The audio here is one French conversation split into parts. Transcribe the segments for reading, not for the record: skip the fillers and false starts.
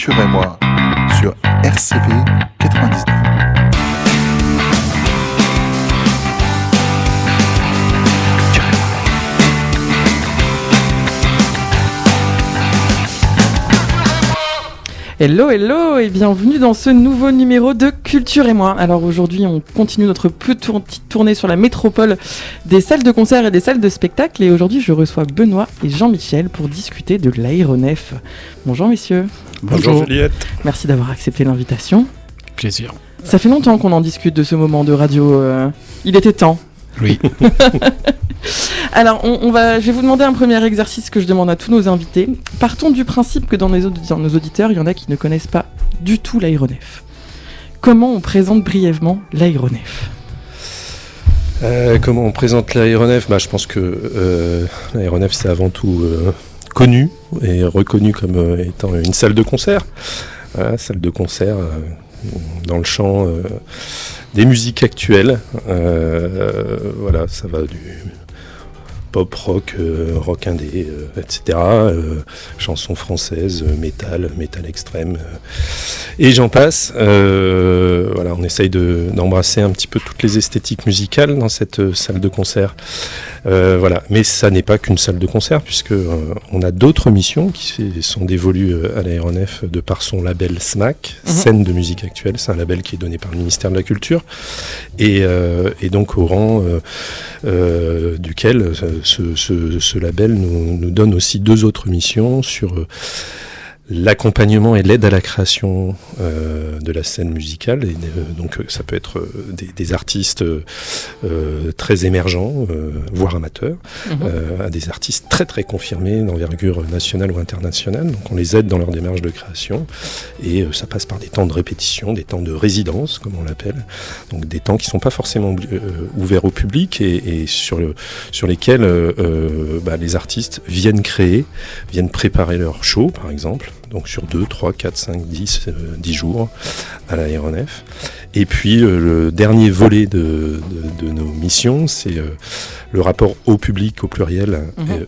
Culture et moi sur RCV 99. Hello, hello et bienvenue dans ce nouveau numéro de Culture et moi. Alors aujourd'hui, on continue notre petite tournée sur la métropole des salles de concert et des salles de spectacle. Et aujourd'hui, je reçois Benoît et Jean-Michel pour discuter de l'aéronef. Bonjour messieurs. Bonjour Juliette. Merci d'avoir accepté l'invitation. Plaisir. Ça fait longtemps qu'on en discute de ce moment de radio. Il était temps. Oui. Alors, je vais vous demander un premier exercice que je demande à tous nos invités. Partons du principe que dans nos auditeurs, il y en a qui ne connaissent pas du tout l'aéronef. Comment on présente brièvement l'aéronef ? Comment on présente l'aéronef ? Je pense que l'aéronef, c'est avant tout connu et reconnu comme étant une salle de concert. Voilà, salle de concert dans le champ des musiques actuelles. Voilà, ça va du pop, rock, rock indé, etc. Chansons françaises, métal extrême, et j'en passe. Voilà, on essaye d'embrasser un petit peu toutes les esthétiques musicales dans cette salle de concert. Voilà, mais ça n'est pas qu'une salle de concert, puisque on a d'autres missions qui sont dévolues à l'aéronef de par son label SMAC, Scène de musique actuelle. C'est un label qui est donné par le ministère de la Culture, et donc au rang duquel ce label nous donne aussi deux autres missions sur l'accompagnement et l'aide à la création de la scène musicale. Et donc ça peut être des artistes très émergents, voire amateurs, à des artistes très très confirmés d'envergure nationale ou internationale. Donc on les aide dans leur démarche de création, et ça passe par des temps de répétition, des temps de résidence comme on l'appelle, donc des temps qui ne sont pas forcément ouverts au public, et sur lesquels les artistes viennent créer, viennent préparer leur show par exemple, donc sur 2, 3, 4, 5, 10 jours à l'aéronef. Et puis le dernier volet de nos missions, c'est le rapport au public au pluriel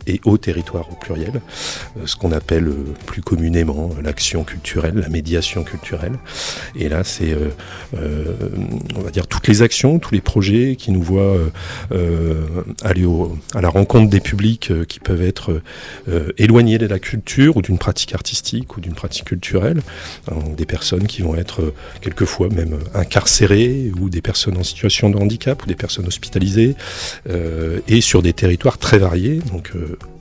et au territoire au pluriel, ce qu'on appelle plus communément l'action culturelle, la médiation culturelle. Et là, c'est on va dire toutes les actions, tous les projets qui nous voient aller à la rencontre des publics qui peuvent être éloignés de la culture ou d'une pratique artistique ou d'une pratique culturelle, des personnes qui vont être quelquefois même incarcérées, ou des personnes en situation de handicap, ou des personnes hospitalisées, et sur des territoires très variés, donc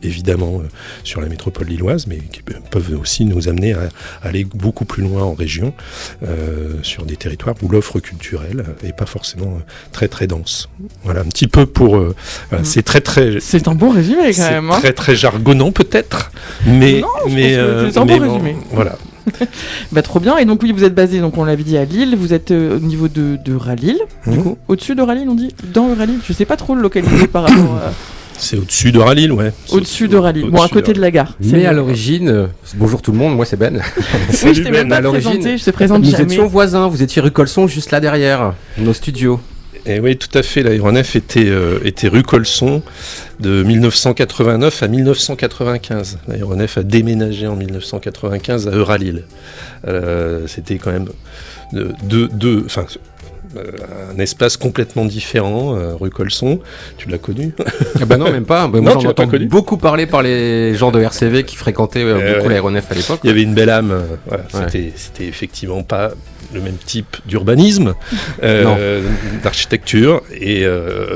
évidemment sur la métropole lilloise, mais qui peuvent aussi nous amener à aller beaucoup plus loin en région, sur des territoires où l'offre culturelle n'est pas forcément très très dense. Voilà, un petit peu pour... c'est très très... C'est un bon résumé quand même. C'est très très jargonnant peut-être, mais... c'est un bon résumé. Voilà. Trop bien. Et donc oui, vous êtes basé, donc on l'avait dit, à Lille. Vous êtes au niveau de Rallil, du coup. Au-dessus de Rallil, on dit. Dans Rallil, je sais pas trop le localiser par rapport à... C'est au-dessus de Rallil, ouais. Au-dessus de Rallil. Bon, à côté de la gare. Mais à l'origine, bonjour tout le monde, moi c'est Ben. Oui, je t'ai même pas présenté, je te présente jamais. Nous étions voisins, vous étiez rue Colson, juste là derrière, nos studios. Et oui, tout à fait, l'aéronef était rue Colson de 1989 à 1995. L'aéronef a déménagé en 1995 à Euralille. C'était quand même un espace complètement différent, rue Colson. Tu l'as connu ? Non, même pas. Moi, j'en entends beaucoup parler par les gens de RCV qui fréquentaient beaucoup l'aéronef à l'époque. Il y avait une belle âme. Voilà. C'était effectivement pas le même type d'urbanisme, d'architecture, et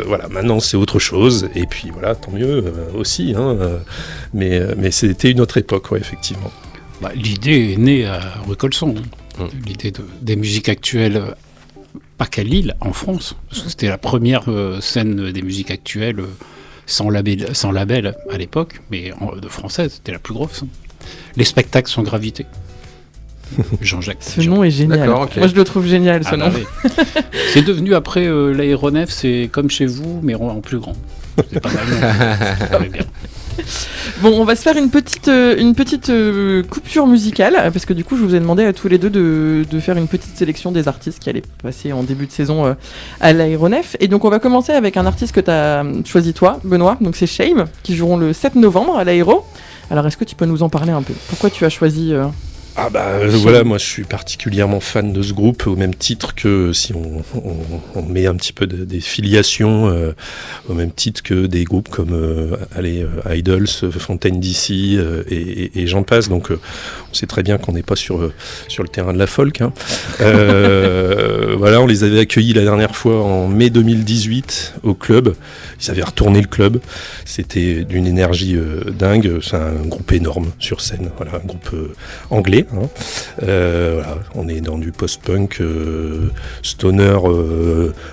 voilà, maintenant c'est autre chose, et puis voilà, tant mieux aussi, mais c'était une autre époque, effectivement. L'idée est née à rue Colson, l'idée des musiques actuelles, pas qu'à Lille, en France, parce que c'était la première scène des musiques actuelles sans label à l'époque, mais de française, c'était la plus grosse. Les spectacles sans gravité. Jean-Jacques. Ce nom est génial. D'accord, okay. Moi je le trouve génial, ce nom. Oui. C'est devenu après l'aéronef, c'est comme chez vous, mais en plus grand. C'est pas mal. C'est bien. Bon, on va se faire une petite coupure musicale, parce que du coup je vous ai demandé à tous les deux de faire une petite sélection des artistes qui allaient passer en début de saison à l'aéronef. Et donc on va commencer avec un artiste que tu as choisi toi, Benoît, donc c'est Shame, qui joueront le 7 novembre à l'aéro. Alors est-ce que tu peux nous en parler un peu ? Pourquoi tu as choisi Voilà, moi je suis particulièrement fan de ce groupe, au même titre que si on met un petit peu des filiations, au même titre que des groupes comme Idols, Fontaine DC et j'en passe. Donc on sait très bien qu'on n'est pas sur le terrain de la folk. Hein. Voilà, on les avait accueillis la dernière fois en mai 2018 au club. Ils avaient retourné le club. C'était d'une énergie dingue. C'est un groupe énorme sur scène. Voilà, un groupe anglais. Hein. Voilà, on est dans du post-punk, stoner,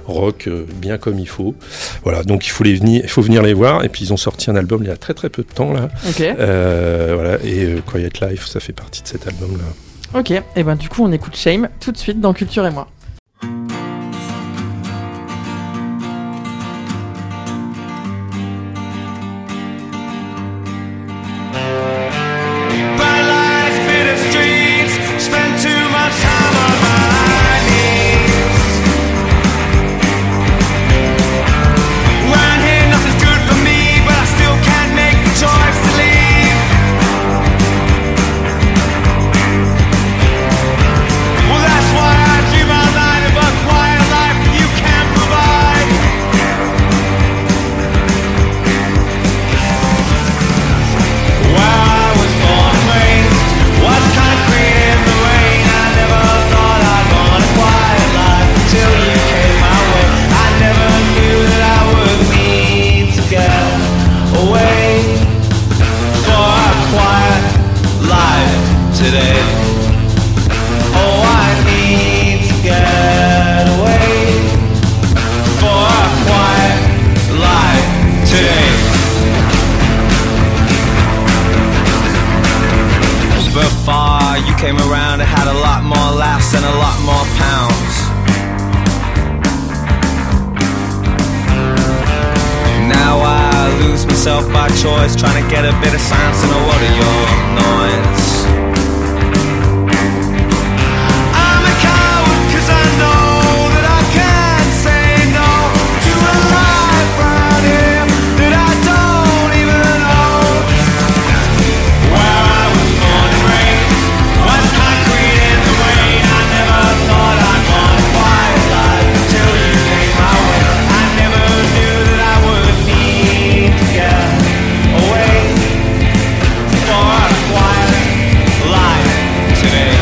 rock, bien comme il faut. Voilà, donc il faut venir les voir. Et puis ils ont sorti un album il y a très très peu de temps là. Okay. Voilà, et Quiet Life, ça fait partie de cet album là. Ok, et ben du coup on écoute Shame tout de suite dans Culture et moi. Came around, I had a lot more laughs and a lot more pounds. Now I lose myself by choice, trying to get a bit of silence in a world of your noise. I'm a coward 'cause I know that I can't say no to a life around here that I don't even know. Where I was born and raised was concrete in the rain. I never thought I'd want a quiet life until you came my way. I never knew that I would need to get away for a quiet life today.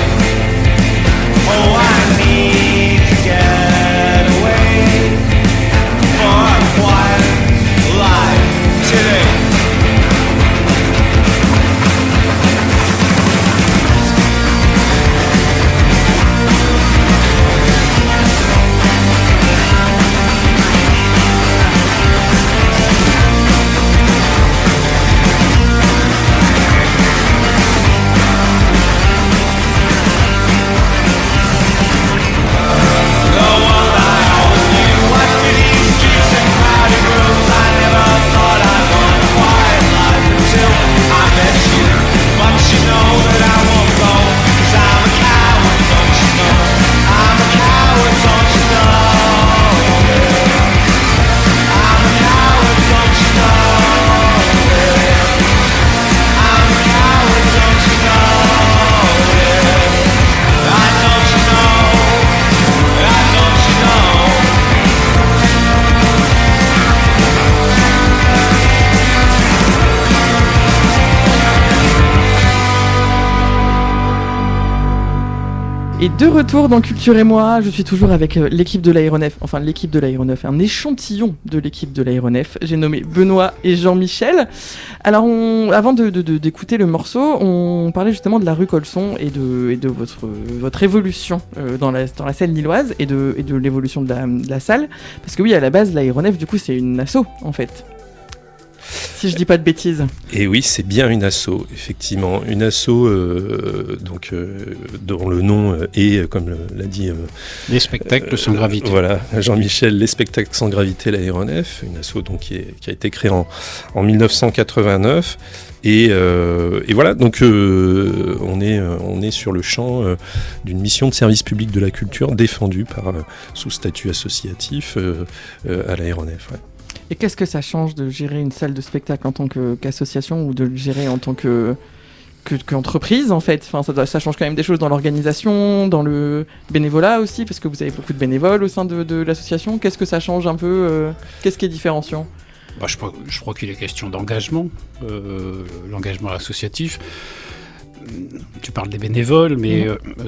Oh, I need to get away for a quiet life today. Et de retour dans Culture et moi, je suis toujours avec l'équipe de l'Aéronef, enfin l'équipe de l'Aéronef, un échantillon de l'équipe de l'Aéronef. J'ai nommé Benoît et Jean-Michel. Alors, avant d'écouter le morceau, on parlait justement de la rue Colson et de votre évolution dans la scène lilloise et de l'évolution de la salle. Parce que oui, à la base, l'Aéronef, du coup, c'est une asso, en fait. Si je dis pas de bêtises. Et oui, c'est bien une asso, effectivement. Une asso dont le nom est, comme l'a dit... les spectacles sans gravité. Voilà, Jean-Michel, les spectacles sans gravité, l'Aéronef. Une asso donc, qui a été créée en 1989. Et voilà, donc on est sur le champ d'une mission de service public de la culture défendue sous statut associatif à l'Aéronef. Ouais. Et qu'est-ce que ça change de gérer une salle de spectacle en tant qu'association ou de le gérer en tant qu'entreprise en fait. Enfin, ça change quand même des choses dans l'organisation, dans le bénévolat aussi, parce que vous avez beaucoup de bénévoles au sein de l'association. Qu'est-ce que ça change un peu qu'est-ce qui est différenciant? Je crois qu'il est question d'engagement, l'engagement associatif. Tu parles des bénévoles, mais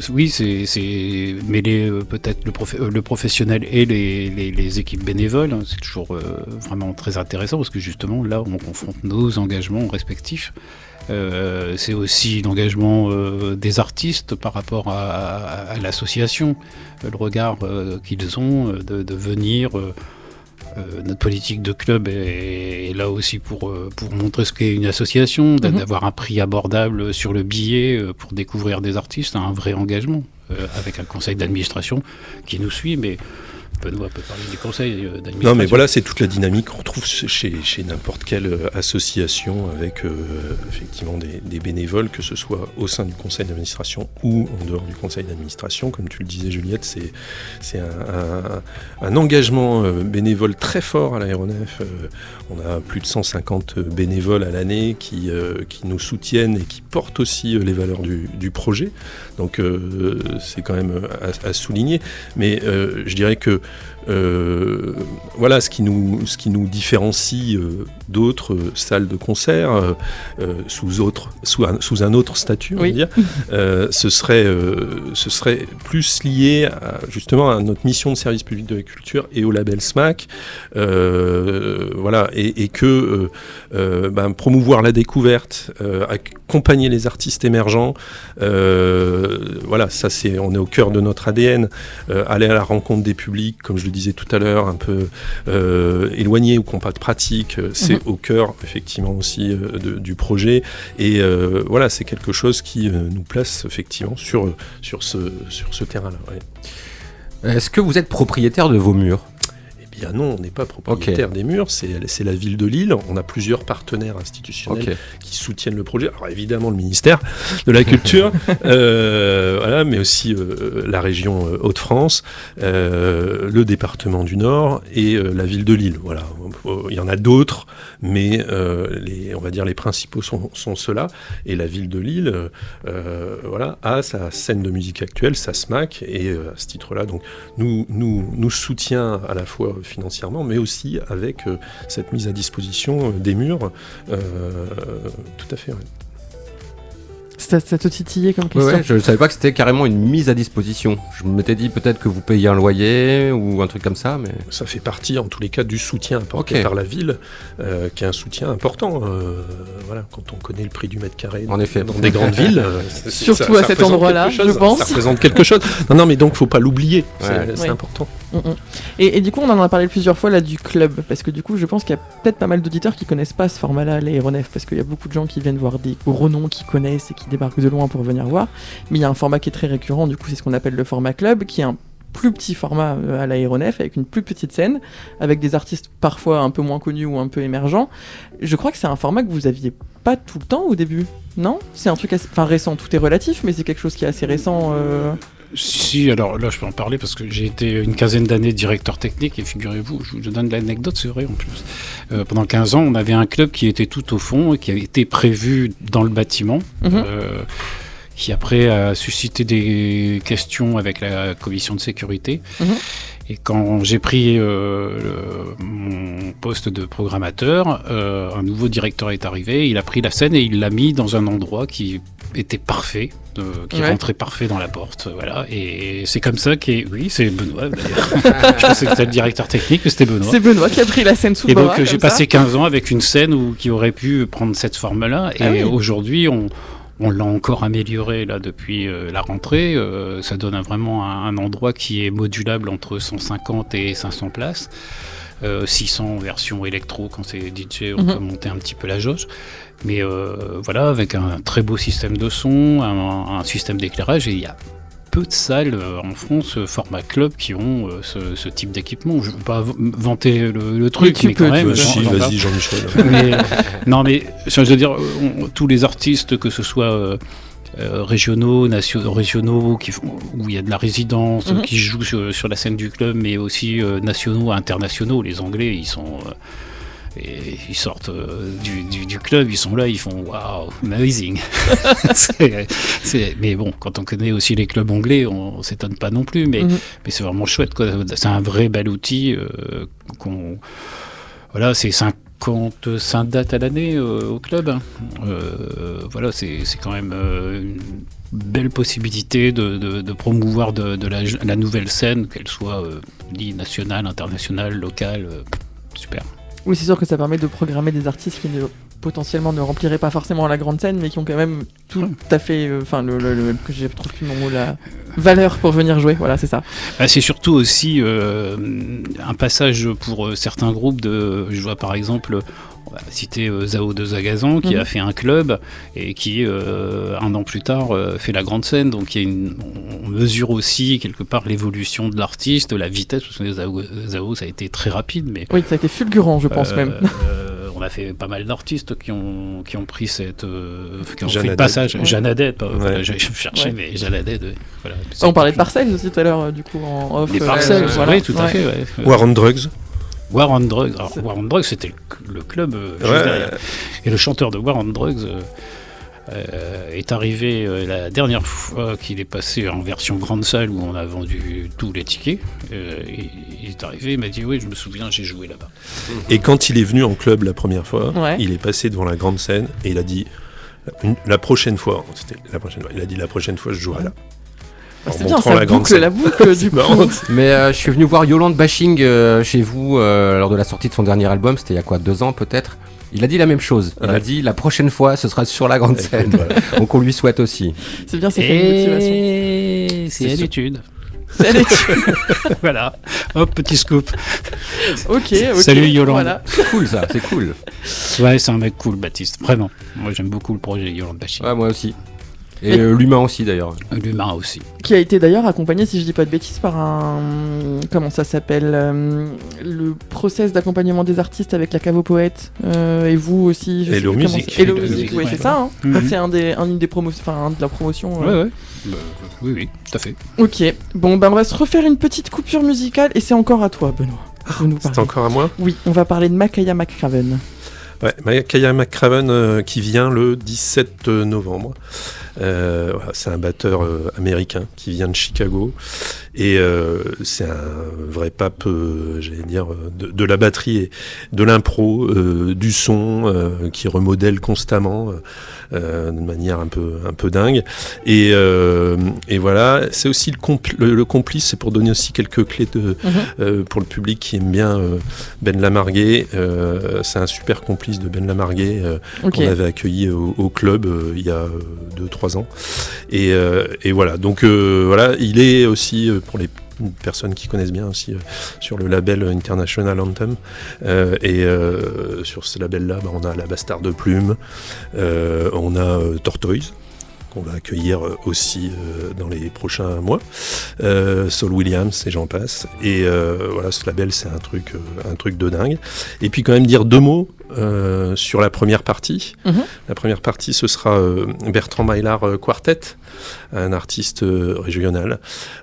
oui, c'est mêler peut-être le professionnel et les équipes bénévoles. C'est toujours vraiment très intéressant parce que justement, là, on confronte nos engagements respectifs. C'est aussi l'engagement des artistes par rapport à l'association, le regard qu'ils ont de venir. Notre politique de club est là aussi pour montrer ce qu'est une association, d'avoir un prix abordable sur le billet pour découvrir des artistes, un vrai engagement avec un conseil d'administration qui nous suit, mais Benoît peut parler du conseil d'administration. Non, mais voilà, c'est toute la dynamique qu'on retrouve chez n'importe quelle association avec effectivement des bénévoles, que ce soit au sein du conseil d'administration ou en dehors du conseil d'administration. Comme tu le disais, Juliette, c'est un engagement bénévole très fort à l'aéronef. On a plus de 150 bénévoles à l'année qui nous soutiennent et qui portent aussi les valeurs du projet. Donc c'est quand même à souligner. Mais je dirais que voilà, ce qui nous différencie d'autres salles de concert sous un autre statut, on va dire, ce serait plus lié justement à notre mission de service public de la culture et au label SMAC, voilà, et que promouvoir la découverte, accompagner les artistes émergents, voilà, ça on est au cœur de notre ADN, aller à la rencontre des publics, comme je le disais tout à l'heure, un peu éloigné ou qui n'ont pas de pratique, c'est au cœur effectivement aussi du projet, et voilà, c'est quelque chose qui nous place effectivement sur ce terrain-là. Ouais. Est-ce que vous êtes propriétaire de vos murs ? Eh bien non, on n'est pas propriétaire des murs, c'est la ville de Lille. On a plusieurs partenaires institutionnels qui soutiennent le projet. Alors évidemment le ministère de la Culture, voilà, mais aussi la région Hauts-de-France, le département du Nord et la ville de Lille. Voilà. Il y en a d'autres, mais on va dire les principaux sont ceux-là. Et la ville de Lille voilà, a sa scène de musique actuelle, sa SMAC, et à ce titre-là, donc, nous soutient à la fois financièrement, mais aussi avec cette mise à disposition des murs. Tout à fait, ouais. Ça te titillait comme question. Ouais, je ne savais pas que c'était carrément une mise à disposition. Je m'étais dit peut-être que vous payez un loyer ou un truc comme ça, mais... Ça fait partie, en tous les cas, du soutien apporté par la ville, qui est un soutien important. Voilà, quand on connaît le prix du mètre carré dans des grandes villes. Surtout à cet endroit-là, je pense. Ça représente quelque chose. Non, mais donc, il ne faut pas l'oublier. C'est important. Et du coup, on en a parlé plusieurs fois là du club, parce que du coup, je pense qu'il y a peut-être pas mal d'auditeurs qui connaissent pas ce format-là, l'aéronef, parce qu'il y a beaucoup de gens qui viennent voir des gros noms qui connaissent et qui débarquent de loin pour venir voir. Mais il y a un format qui est très récurrent, du coup, c'est ce qu'on appelle le format club, qui est un plus petit format à l'aéronef, avec une plus petite scène, avec des artistes parfois un peu moins connus ou un peu émergents. Je crois que c'est un format que vous aviez pas tout le temps au début, non ? C'est un truc assez... récent, tout est relatif, mais c'est quelque chose qui est assez récent. Si, alors là je peux en parler parce que j'ai été une quinzaine d'années directeur technique et figurez-vous, je vous donne l'anecdote, c'est vrai en plus. Pendant 15 ans, on avait un club qui était tout au fond et qui avait été prévu dans le bâtiment, qui après a suscité des questions avec la commission de sécurité. Et quand j'ai pris mon poste de programmateur, un nouveau directeur est arrivé, il a pris la scène et il l'a mis dans un endroit qui était parfait, qui rentrait parfait dans la porte, voilà. Et c'est comme ça oui, c'est Benoît d'ailleurs. Je pensais que c'était le directeur technique, mais c'était Benoît. C'est Benoît qui a pris la scène sous le bras. Et donc j'ai passé 15 ans avec une scène qui aurait pu prendre cette forme-là, et aujourd'hui on l'a encore amélioré là depuis la rentrée. Ça donne vraiment un endroit qui est modulable entre 150 et 500 places. 600 version électro quand c'est DJ, on peut monter un petit peu la jauge. Mais voilà, avec un très beau système de son, un système d'éclairage, et il y a peu de salles en France, format club, qui ont ce type d'équipement. Je ne veux pas vanter le truc, mais quand même... Vas-y, Jean-Michel. Non, mais je veux dire, tous les artistes, que ce soit... régionaux, régionaux où il y a de la résidence, qui jouent sur la scène du club, mais aussi nationaux, internationaux. Les Anglais, ils sont Et ils sortent du club, ils sont là, ils font waouh, amazing. Mais bon, quand on connaît aussi les clubs anglais, on s'étonne pas non plus. Mais c'est vraiment chouette, quoi. C'est un vrai bel outil voilà, c'est 55 dates à l'année au club. Voilà, c'est quand même une belle possibilité de promouvoir de la nouvelle scène, qu'elle soit nationale, internationale, locale. Super. Oui, c'est sûr que ça permet de programmer des artistes qui potentiellement ne rempliraient pas forcément la grande scène, mais qui ont quand même tout à fait, que je trouve plus mon mot, la valeur pour venir jouer. Voilà, c'est ça. C'est surtout aussi un passage pour certains groupes je vois par exemple, on va citer Zao de Zagazan, qui a fait un club et qui, un an plus tard, fait la grande scène. Donc on mesure aussi quelque part l'évolution de l'artiste, la vitesse, parce que Zao, ça a été très rapide. Mais, oui, ça a été fulgurant, je pense même. On a fait pas mal d'artistes qui ont pris cette qui ont Jeanne fait le Haddad. passage. Ouais. Jeanne Haddad, Ouais. je cherchais, mais Jeanne Haddad. Voilà. On parlait de Parcelles aussi tout à l'heure, du coup, en off. Les Parcelles, voilà. oui, tout à fait. Ouais. War on Drugs. War on Drugs. Alors, War on Drugs, c'était le club juste derrière. Et le chanteur de War on Drugs est arrivé la dernière fois qu'il est passé en version grande salle où on a vendu tous les tickets. Il est arrivé, il m'a dit oui, je me souviens, j'ai joué là-bas. Et quand il est venu en club la première fois, Ouais. il est passé devant la grande scène et il a dit la prochaine fois, il a dit la prochaine fois je jouerai là. En C'est bien, montrant ça la grande boucle scène. la boucle du coup. marrant. Mais je suis venu voir Yolande Bashing chez vous lors de la sortie de son dernier album, c'était il y a quoi, 2 ans peut-être. Il a dit la même chose. Il Ouais. a dit la prochaine fois ce sera sur la grande scène. Voilà. Donc on lui souhaite aussi. C'est bien, ça fait une motivation. Et c'est à l'étude. Allez, Voilà. Hop, petit scoop. ok. Salut, Yolande. Voilà. C'est cool ça, c'est cool. Ouais, c'est un mec cool, Baptiste. Vraiment. Moi, j'aime beaucoup le projet Yolande Bachir. Ouais, moi aussi. Et l'humain aussi d'ailleurs. L'humain aussi. Qui a été d'ailleurs accompagné, si je dis pas de bêtises, par un. Comment ça s'appelle le process d'accompagnement des artistes avec la cave aux poètes. Et vous aussi. Je sais Hello plus comment Music. c'est. Hello Hello Music, Music, oui, ouais. c'est ça. Hein. Mhm. C'est un des promotions. Enfin, un de la promotion. Ouais. Oui, tout à fait. Ok. Bon, ben on va se refaire une petite coupure musicale et c'est encore à toi, Benoît. de nous C'est parler. encore à moi. Oui, on va parler de Makaya McCraven. Ouais, Makaya McCraven qui vient le 17 novembre. Voilà, c'est un batteur américain qui vient de Chicago et c'est un vrai pape, j'allais dire, de la batterie et de l'impro, du son qui remodèle constamment de manière un peu dingue. Et voilà, c'est aussi le complice, c'est pour donner aussi quelques clés pour le public qui aime bien Ben Lamarguet. C'est un super complice de Ben Lamarguet qu'on avait accueilli au club il y a 2-3 ans. Et voilà, donc voilà, il est aussi pour les personnes qui connaissent bien aussi sur le label International Anthem sur ce label-là, on a la Bastard de Plume, on a Tortoise qu'on va accueillir aussi dans les prochains mois, Saul Williams et j'en passe, et voilà, ce label c'est un truc de dingue. Et puis quand même dire 2 mots sur la première partie. La première partie, ce sera Bertrand Maillard Quartet, un artiste régional.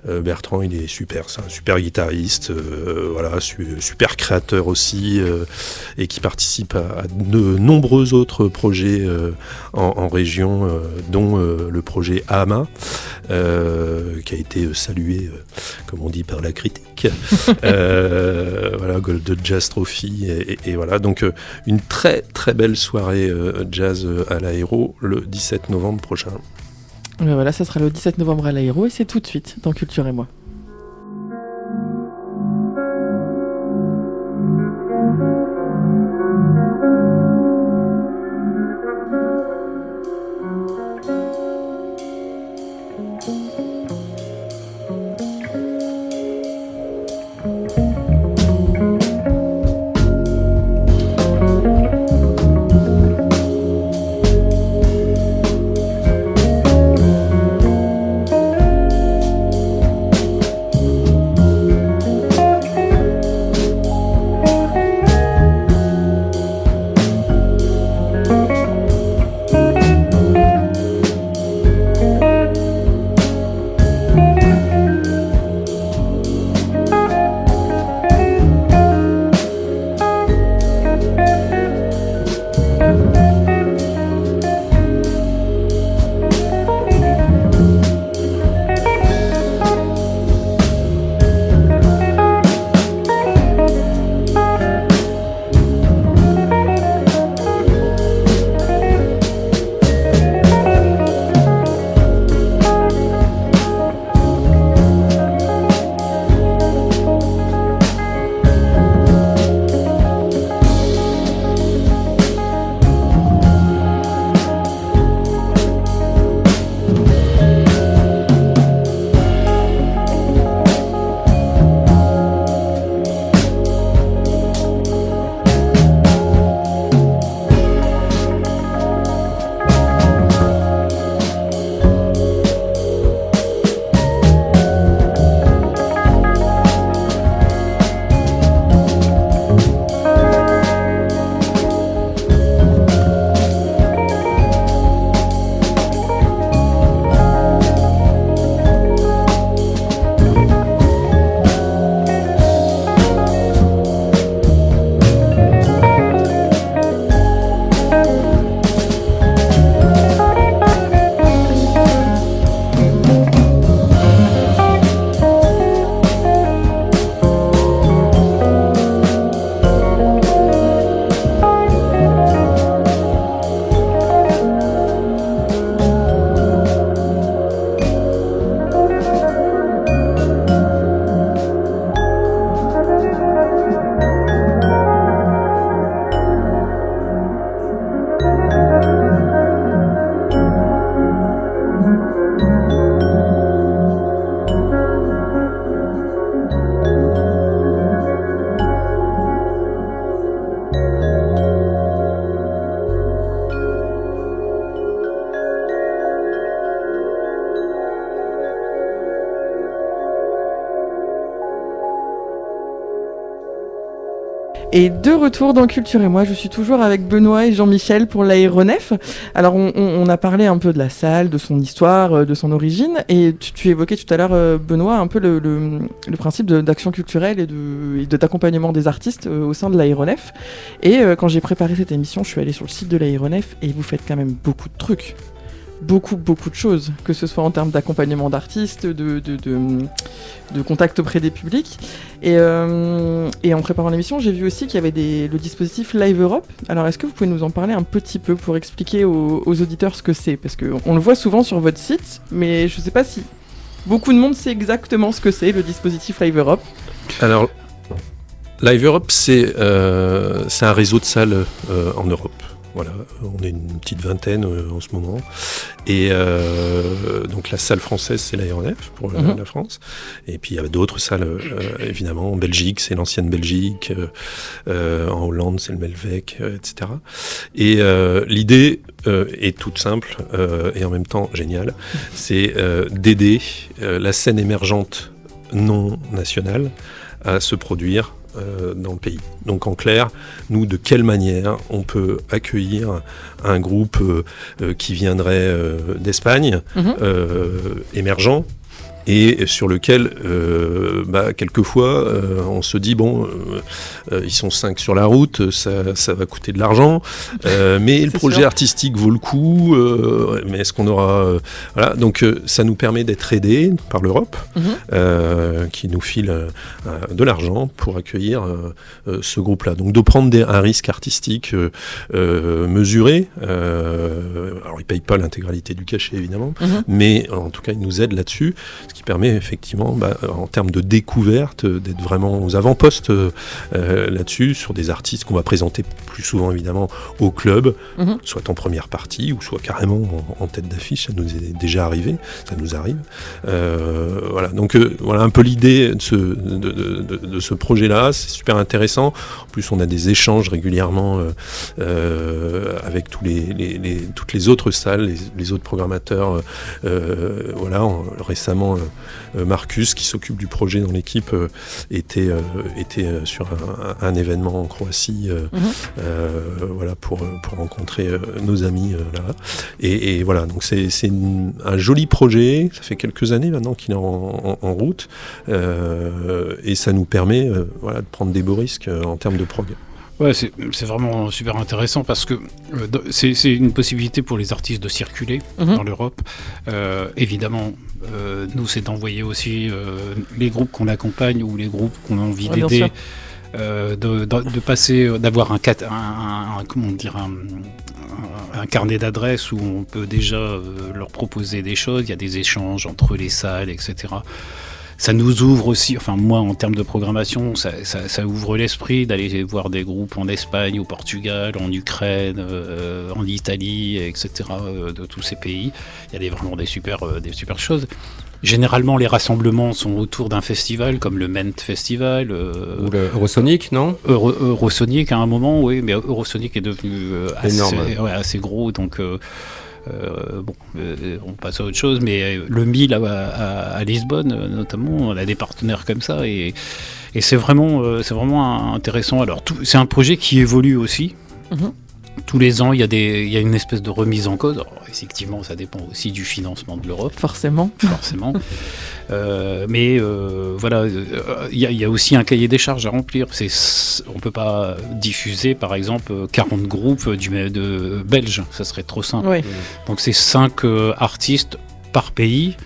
Bertrand, il est super, c'est un super guitariste, voilà, super créateur aussi, et qui participe à de nombreux autres projets en région, dont le projet AMA, qui a été salué, comme on dit, par la critique. Voilà, Gold Jazz Trophy, et voilà, donc une très très belle soirée jazz à l'Aéro le 17 novembre prochain. Mais voilà, ça sera le 17 novembre à l'Aéro et c'est tout de suite dans Culture et moi. Et de retour dans Culture et moi, je suis toujours avec Benoît et Jean-Michel pour l'aéronef. Alors on a parlé un peu de la salle, de son histoire, de son origine, et tu évoquais tout à l'heure, Benoît, un peu le principe d'action culturelle et d'accompagnement des artistes au sein de l'aéronef. Et quand j'ai préparé cette émission, je suis allée sur le site de l'aéronef et vous faites quand même beaucoup de trucs. Beaucoup de choses, que ce soit en termes d'accompagnement d'artistes, de contact auprès des publics. Et en préparant l'émission, j'ai vu aussi qu'il y avait le dispositif Live Europe. Alors, est-ce que vous pouvez nous en parler un petit peu pour expliquer aux auditeurs ce que c'est ? Parce qu'on le voit souvent sur votre site, mais je ne sais pas si beaucoup de monde sait exactement ce que c'est, le dispositif Live Europe. Alors, Live Europe, c'est un réseau de salles en Europe. Voilà, on est une petite vingtaine en ce moment. Et donc la salle française, c'est l'aéronef pour la France. Et puis il y a d'autres salles, évidemment. En Belgique, c'est l'ancienne Belgique. En Hollande, c'est le Melvec, etc. Et l'idée est toute simple et en même temps géniale. C'est d'aider la scène émergente non nationale à se produire dans le pays. Donc en clair, nous, de quelle manière on peut accueillir un groupe qui viendrait d'Espagne, émergent, et sur lequel, quelquefois, on se dit, ils sont 5 sur la route, ça va coûter de l'argent, mais le projet artistique vaut le coup, mais est-ce qu'on aura... voilà, donc ça nous permet d'être aidés par l'Europe, qui nous file de l'argent pour accueillir ce groupe-là. Donc de prendre un risque artistique mesuré, alors ils ne payent pas l'intégralité du cachet, évidemment, mais en tout cas, ils nous aident là-dessus, ce qui permet effectivement, en termes de découverte, d'être vraiment aux avant-postes là-dessus, sur des artistes qu'on va présenter plus souvent évidemment au club, soit en première partie, ou soit carrément en tête d'affiche, ça nous est déjà arrivé, ça nous arrive. Voilà, donc voilà un peu l'idée de ce projet-là, c'est super intéressant. En plus, on a des échanges régulièrement avec toutes les autres salles, les autres programmateurs. Voilà, récemment, Marcus, qui s'occupe du projet dans l'équipe, était sur un événement en Croatie, voilà, pour rencontrer nos amis là. Et voilà, donc c'est un joli projet. Ça fait quelques années maintenant qu'il est en route, et ça nous permet voilà, de prendre des beaux risques en termes de prog. Ouais, c'est vraiment super intéressant parce que c'est une possibilité pour les artistes de circuler dans l'Europe. Évidemment, nous, c'est d'envoyer aussi les groupes qu'on accompagne ou les groupes qu'on a envie d'aider, de passer, d'avoir un carnet d'adresses où on peut déjà leur proposer des choses. Il y a des échanges entre les salles, etc. Ça nous ouvre aussi, enfin moi en termes de programmation, ça ouvre l'esprit d'aller voir des groupes en Espagne, au Portugal, en Ukraine, en Italie, etc. De tous ces pays. Il y a vraiment des super choses. Généralement, les rassemblements sont autour d'un festival comme le Ment Festival. Ou le Eurosonic, non ? Eurosonic à un moment, oui, mais Eurosonic est devenu assez gros, donc... on passe à autre chose, mais le MIL à Lisbonne notamment, on a des partenaires comme ça et c'est vraiment intéressant. Alors c'est un projet qui évolue aussi. Tous les ans, il y a une espèce de remise en cause. Alors, effectivement, ça dépend aussi du financement de l'Europe. Forcément. Mais voilà, il y a aussi un cahier des charges à remplir. On ne peut pas diffuser, par exemple, 40 groupes de belges. Ça serait trop simple. Ouais. Donc, c'est 5 artistes par pays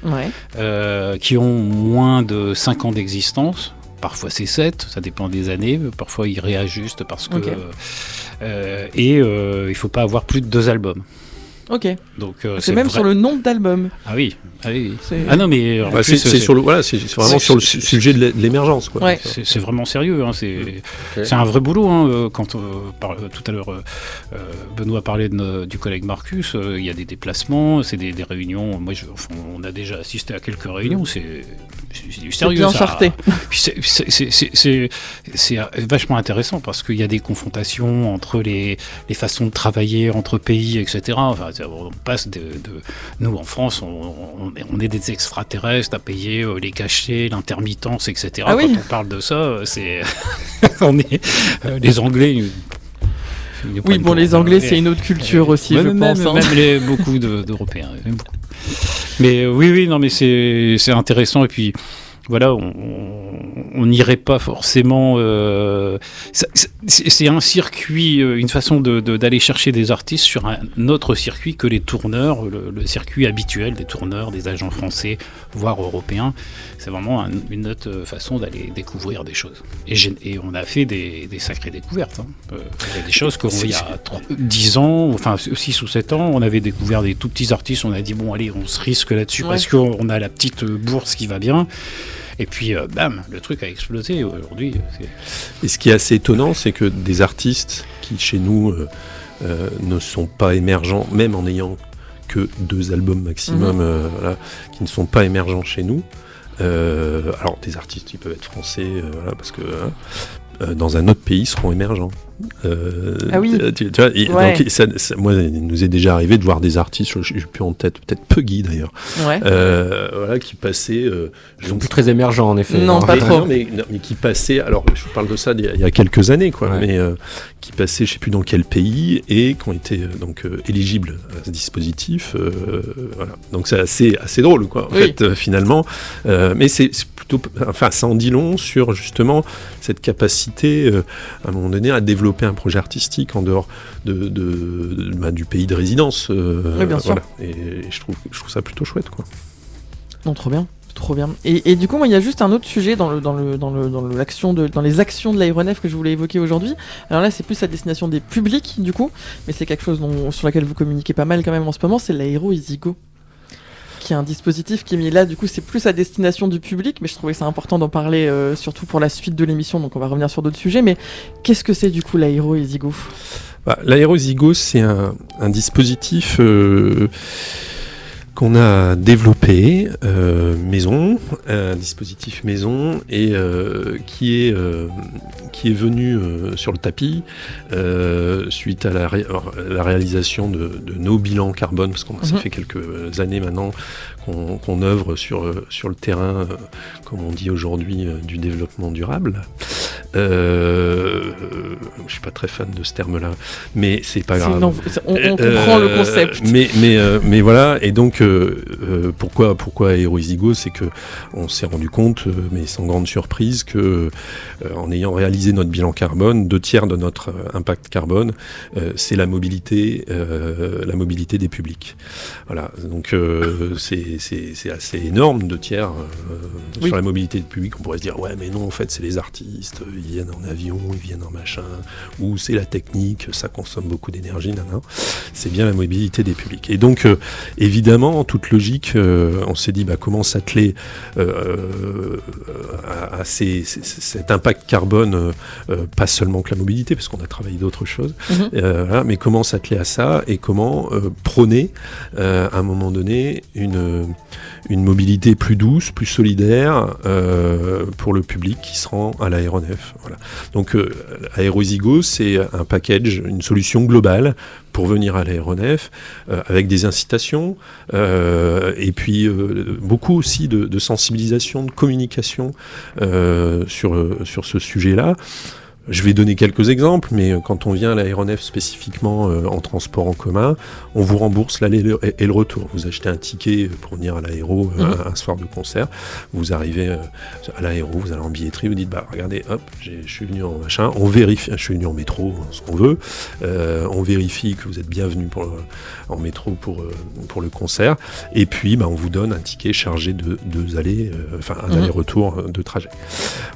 qui ont moins de 5 ans d'existence. Parfois c'est 7, ça dépend des années. Parfois ils réajustent parce que... il ne faut pas avoir plus de 2 albums. Ok. Donc, c'est même sur le nombre d'albums. Ah oui. Ah non, mais en plus, c'est vraiment sur le sujet de l'émergence, quoi. Ouais. C'est vraiment sérieux. Hein. C'est un vrai boulot. Hein. Quand tout à l'heure, Benoît parlait du collègue Marcus, il y a des déplacements, c'est des réunions. Moi, on a déjà assisté à quelques réunions. C'est du sérieux. C'est bien charté. C'est vachement intéressant parce qu'il y a des confrontations entre les façons de travailler entre pays, etc. Enfin, On passe nous en France, on est des extraterrestres à payer les cachets, l'intermittence, etc. Ah oui. Quand on parle de ça, c'est on est les Anglais. Oui, bon, les Anglais, c'est une autre culture aussi, je pense. Même beaucoup d'Européens. Mais oui, non, mais c'est intéressant. Et puis, voilà, on n'irait pas forcément... c'est un circuit, une façon d'aller chercher des artistes sur un autre circuit que les tourneurs, le circuit habituel des tourneurs, des agents français, voire européens. C'est vraiment une autre façon d'aller découvrir des choses. Et on a fait des sacrées découvertes. Il y a des choses qu'il y a 10 ans, enfin 6 ou 7 ans, on avait découvert des tout petits artistes, on a dit bon allez, on se risque là-dessus parce qu'on a la petite bourse qui va bien. Et puis, bam, le truc a explosé aujourd'hui. Et ce qui est assez étonnant, c'est que des artistes qui, chez nous, ne sont pas émergents, même en n'ayant que 2 albums maximum, voilà, qui ne sont pas émergents chez nous. Alors, des artistes qui peuvent être français, voilà, parce que dans un autre pays seront émergents. Ah oui. Tu vois, donc, moi, il nous est déjà arrivé de voir des artistes, je n'ai plus en tête, peut-être Puggy d'ailleurs, voilà, qui passaient. Ils sont plus très émergents en effet. Non, pas trop. Mais qui passaient. Alors, je vous parle de ça il y a quelques années, quoi. Mais qui passaient, je ne sais plus dans quel pays, et qui ont été donc éligibles à ce dispositif. Voilà. Donc c'est assez drôle, quoi. En fait, finalement. Mais c'est plutôt, enfin, ça en dit long sur justement cette capacité, à un moment donné, à développer un projet artistique en dehors du pays de résidence. Oui, bien sûr. Voilà. Et je trouve ça plutôt chouette, quoi. Non, trop bien. Trop bien. Et du coup, moi, il y a juste un autre sujet dans les actions de l'aéronef que je voulais évoquer aujourd'hui. Alors là, c'est plus à destination des publics, du coup, mais c'est quelque chose sur lequel vous communiquez pas mal quand même en ce moment, c'est l'Aero EasyGo, qui est un dispositif qui est mis là, du coup, c'est plus à destination du public, mais je trouvais ça important d'en parler, surtout pour la suite de l'émission, donc on va revenir sur d'autres sujets, mais qu'est-ce que c'est du coup l'Aero EasyGo ? L'Aero EasyGo, c'est un dispositif qu'on a développé maison, un dispositif maison, et qui est venu sur le tapis suite à la réalisation de nos bilans carbone, parce que ça fait quelques années maintenant qu'on œuvre sur le terrain, comme on dit aujourd'hui, du développement durable. Je suis pas très fan de ce terme-là, mais c'est pas grave. On comprend le concept. Mais voilà, et donc pourquoi Aero EasyGo, c'est que on s'est rendu compte, mais sans grande surprise, que en ayant réalisé notre bilan carbone, 2/3 de notre impact carbone, c'est la mobilité des publics. Voilà, donc c'est assez énorme, 2/3 sur la mobilité des publics. On pourrait se dire ouais, mais non, en fait, c'est les artistes, ils viennent en avion, ils viennent en machin, ou c'est la technique, ça consomme beaucoup d'énergie, c'est bien la mobilité des publics. Et donc, évidemment, en toute logique, on s'est dit comment s'atteler à cet impact carbone, pas seulement que la mobilité, parce qu'on a travaillé d'autres choses, voilà, mais comment s'atteler à ça et comment prôner à un moment donné une mobilité plus douce, plus solidaire pour le public qui se rend à l'aéronef. Voilà. Donc Aero EasyGo, c'est un package, une solution globale pour venir à l'aéronef, avec des incitations, et puis beaucoup aussi de sensibilisation, de communication sur ce sujet-là. Je vais donner quelques exemples, mais quand on vient à l'aéronef spécifiquement en transport en commun, on vous rembourse l'aller et le retour. Vous achetez un ticket pour venir à l'aéro un soir de concert, vous arrivez à l'aéro, vous allez en billetterie, vous dites regardez, hop, je suis venu en machin, on vérifie, je suis venu en métro, ce qu'on veut, on vérifie que vous êtes bienvenu en métro pour le concert, et puis on vous donne un ticket chargé de 2 allées, un aller-retour de trajet.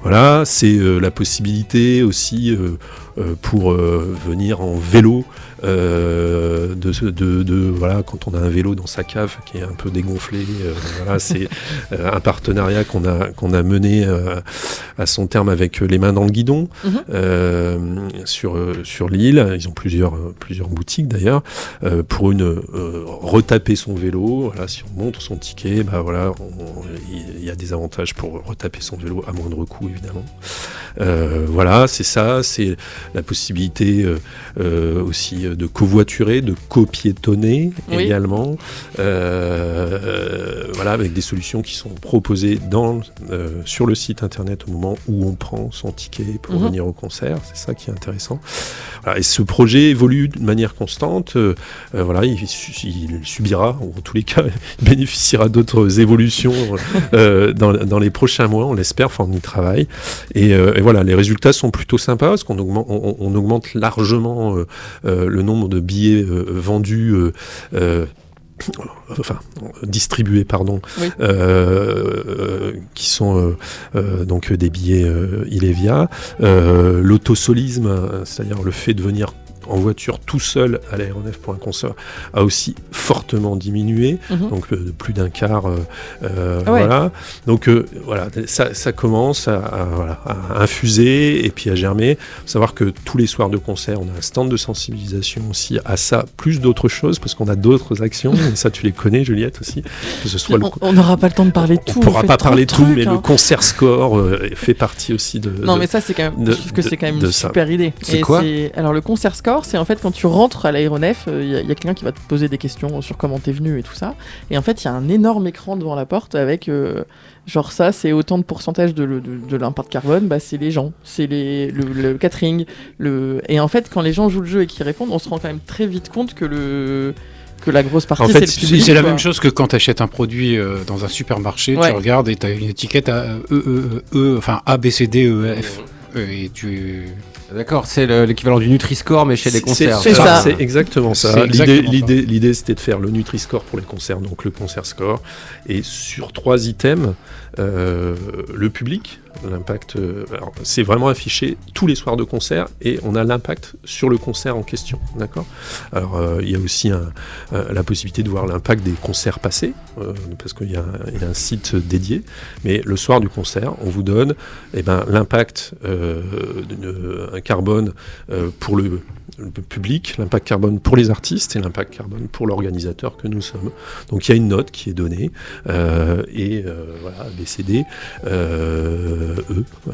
Voilà, c'est la possibilité aussi pour venir en vélo, voilà, quand on a un vélo dans sa cave qui est un peu dégonflé, voilà, c'est un partenariat qu'on a mené à son terme avec les mains dans le guidon sur l'île. Ils ont plusieurs boutiques d'ailleurs, pour retaper son vélo. Voilà, si on montre son ticket, voilà, il y a des avantages pour retaper son vélo à moindre coût évidemment. Voilà, c'est ça, c'est la possibilité aussi de covoiturer, de copiétonner également. Voilà, avec des solutions qui sont proposées sur le site internet au moment où on prend son ticket pour venir au concert. C'est ça qui est intéressant. Voilà, et ce projet évolue de manière constante. Voilà, il subira, ou en tous les cas, il bénéficiera d'autres évolutions dans les prochains mois, on l'espère. Enfin, on y travaille. Et voilà, les résultats sont plutôt sympas parce qu'on augmente largement le nombre de billets vendus. Distribués, oui. Qui sont donc des billets Ilevia. L'autosolisme, c'est-à-dire le fait de venir en voiture tout seul à l'aéronef pour un concert, a aussi fortement diminué, donc de plus d'un quart. Voilà. Donc voilà, ça commence à infuser et puis à germer. Il faut savoir que tous les soirs de concert, on a un stand de sensibilisation aussi à ça, plus d'autres choses, parce qu'on a d'autres actions, et ça tu les connais, Juliette, aussi. Que ce soit on n'aura pas le temps de parler de tout. On ne pourra pas parler de tout, mais le concert score fait partie aussi de... Non, mais ça, c'est quand même, je trouve que c'est quand même une super idée. C'est quoi ? Alors, le concert score, c'est en fait quand tu rentres à l'aéronef, il y a quelqu'un qui va te poser des questions sur comment t'es venu et tout ça. Et en fait, il y a un énorme écran devant la porte avec genre ça, c'est autant de pourcentage de l'impact carbone, c'est les gens, c'est le catering. Et en fait, quand les gens jouent le jeu et qu'ils répondent, on se rend quand même très vite compte que la grosse partie, c'est le public. C'est la même chose que quand tu achètes un produit dans un supermarché, tu regardes et tu as une étiquette à enfin A, B, C, D, E, F. Et tu... D'accord, c'est l'équivalent du Nutri-Score, mais chez les concerts. C'est ça. C'est exactement ça. L'idée, c'était de faire le Nutri-Score pour les concerts, donc le concert score. Et sur 3 items, le public, l'impact, c'est vraiment affiché tous les soirs de concert et on a l'impact sur le concert en question. D'accord ? Alors, il y a aussi la possibilité de voir l'impact des concerts passés, parce qu'il y a un site dédié. Mais le soir du concert, on vous donne l'impact carbone pour le public, l'impact carbone pour les artistes et l'impact carbone pour l'organisateur que nous sommes. Donc il y a une note qui est donnée et voilà, BCD, E. Ouais.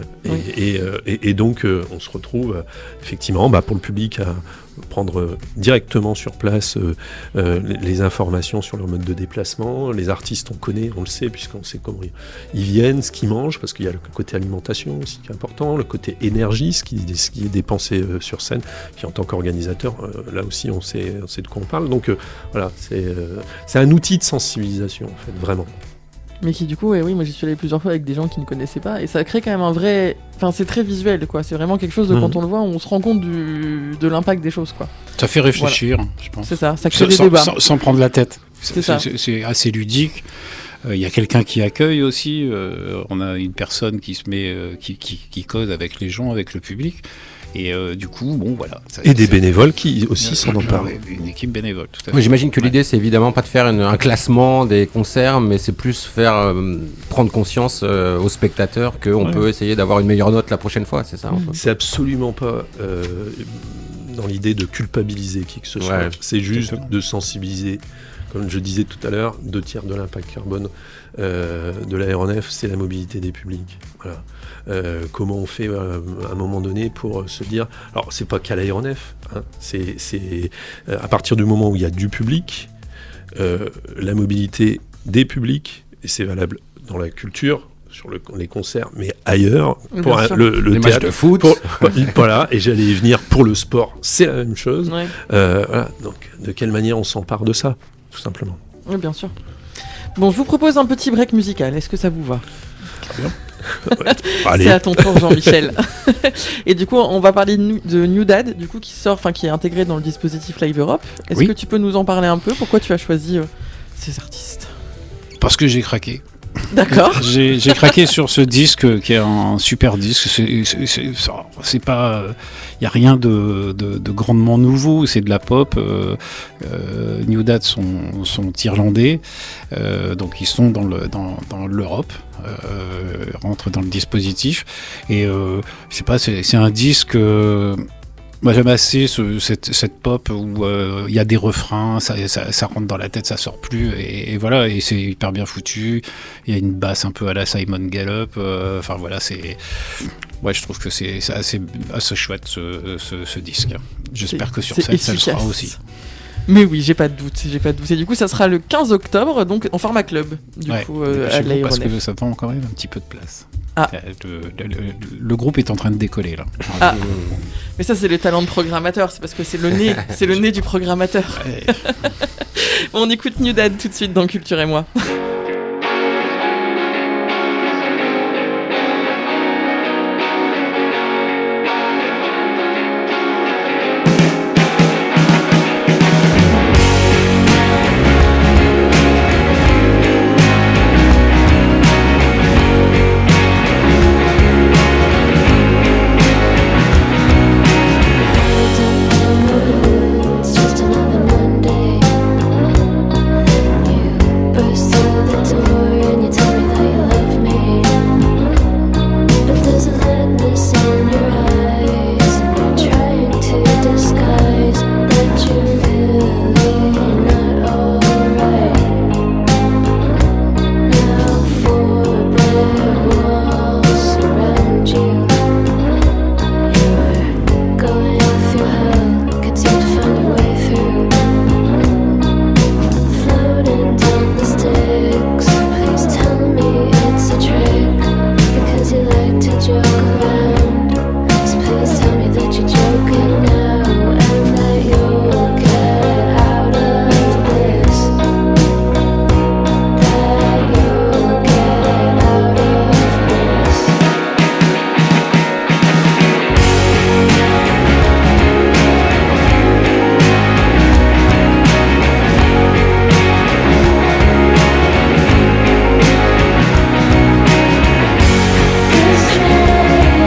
Et donc on se retrouve effectivement pour le public à prendre directement sur place les informations sur leur mode de déplacement. Les artistes, on connaît, on le sait, puisqu'on sait comment ils viennent, ce qu'ils mangent, parce qu'il y a le côté alimentation aussi qui est important, le côté énergie, ce qui est dépensé sur scène. Puis en tant qu'organisateur, là aussi, on sait de quoi on parle. Donc voilà, c'est un outil de sensibilisation, en fait, vraiment. Mais qui du coup, moi j'y suis allé plusieurs fois avec des gens qui ne connaissaient pas, et ça crée quand même un vrai... Enfin, c'est très visuel, quoi. C'est vraiment quelque chose de quand on le voit, on se rend compte de l'impact des choses, quoi. Ça fait réfléchir, je pense. C'est ça crée des débats. Sans prendre la tête. C'est assez ludique. Il y a quelqu'un qui accueille aussi. On a une personne qui se met, qui code avec les gens, avec le public. Et du coup, voilà. Et des bénévoles qui aussi s'en emparent. Une équipe bénévole, tout à fait. Moi, j'imagine que l'idée, c'est évidemment pas de faire un classement des concerts, mais c'est plus prendre conscience aux spectateurs qu'on peut essayer d'avoir une meilleure note la prochaine fois, c'est ça ? C'est absolument pas dans l'idée de culpabiliser qui que ce soit. Ouais, c'est juste de sensibiliser. Comme je disais tout à l'heure, 2/3 de l'impact carbone de l'aéronef, c'est la mobilité des publics. Voilà. Comment on fait à un moment donné pour se dire... Alors, c'est pas qu'à l'aéronef, hein, c'est à partir du moment où il y a du public, la mobilité des publics, et c'est valable dans la culture, sur les concerts, mais ailleurs, pour le théâtre, de foot. Voilà, et j'allais y venir pour le sport, c'est la même chose. Ouais. Voilà, donc, de quelle manière on s'empare de ça, tout simplement. Oui, bien sûr. Bon, je vous propose un petit break musical. Est-ce que ça vous va ? Très bien. C'est à ton tour, Jean-Michel. Et du coup, on va parler de New Dad, du coup, qui est intégré dans le dispositif Live Europe. Est-ce que tu peux nous en parler un peu ? Pourquoi tu as choisi ces artistes ? Parce que j'ai craqué. D'accord. J'ai craqué sur ce disque qui est un super disque. C'est pas, il y a rien de grandement nouveau. C'est de la pop. New Dad sont irlandais, donc ils sont dans l'Europe. Rentrent dans le dispositif et je sais pas. C'est un disque. Moi j'aime assez cette pop où il y a des refrains, ça rentre dans la tête, ça sort plus et voilà, et c'est hyper bien foutu. Il y a une basse un peu à la Simon Gallup, enfin voilà, Ouais, je trouve que c'est assez chouette ce disque. J'espère que sur c'est scène, ça le sera efficace. aussi. Mais oui, j'ai pas de doute. Et du coup, ça sera le 15 octobre, donc en format club, Ouais, à dépêchez-vous, parce l'Aéronef. que ça prend quand même un petit peu de place. Ah. Le groupe est en train de décoller là. Ah. Mais ça, c'est le talent de programmateur, c'est parce que c'est le nez du programmateur. Ouais. Bon, on écoute New Dad tout de suite dans Culture et moi. It's just another Monday. You burst through the door and you tell me that you love me. But there's a madness in your eyes, and you're trying to disguise that you're really not alright. Now four bare walls surround you. You're going through hell, can't seem to find a way through. Floating down the sticks, please tell me it's a trick, because you like to joke around. So please tell me that you're joking now, and that you'll get out of this. That you'll get out of this. This train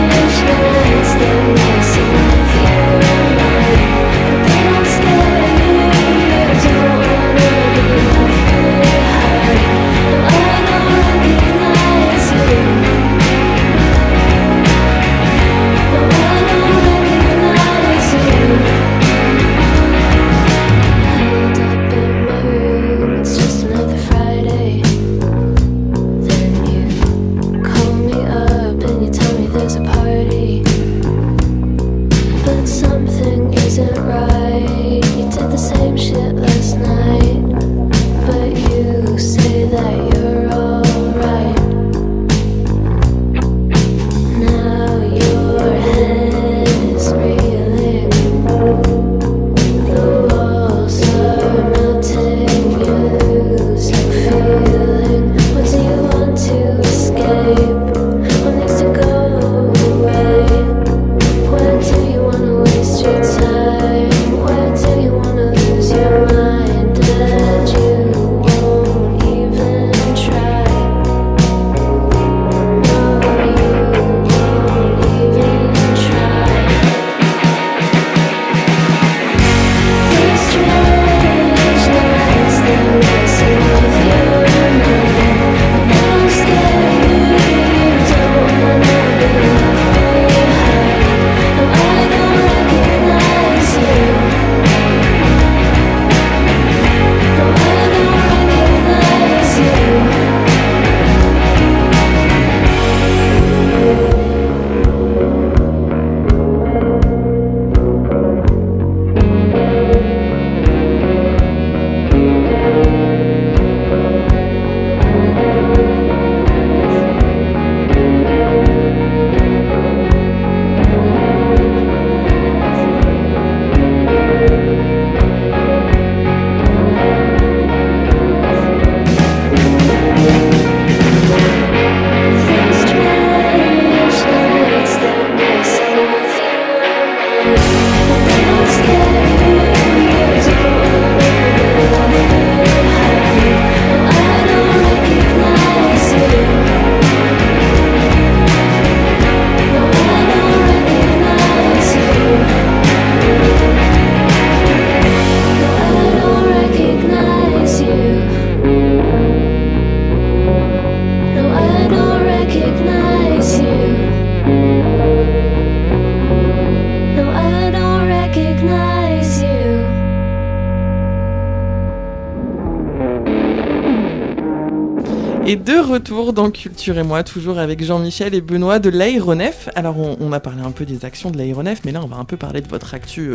Et de retour dans Culture et moi, toujours avec Jean-Michel et Benoît de l'Aéronef. Alors on a parlé un peu des actions de l'Aéronef, mais là on va un peu parler de votre actu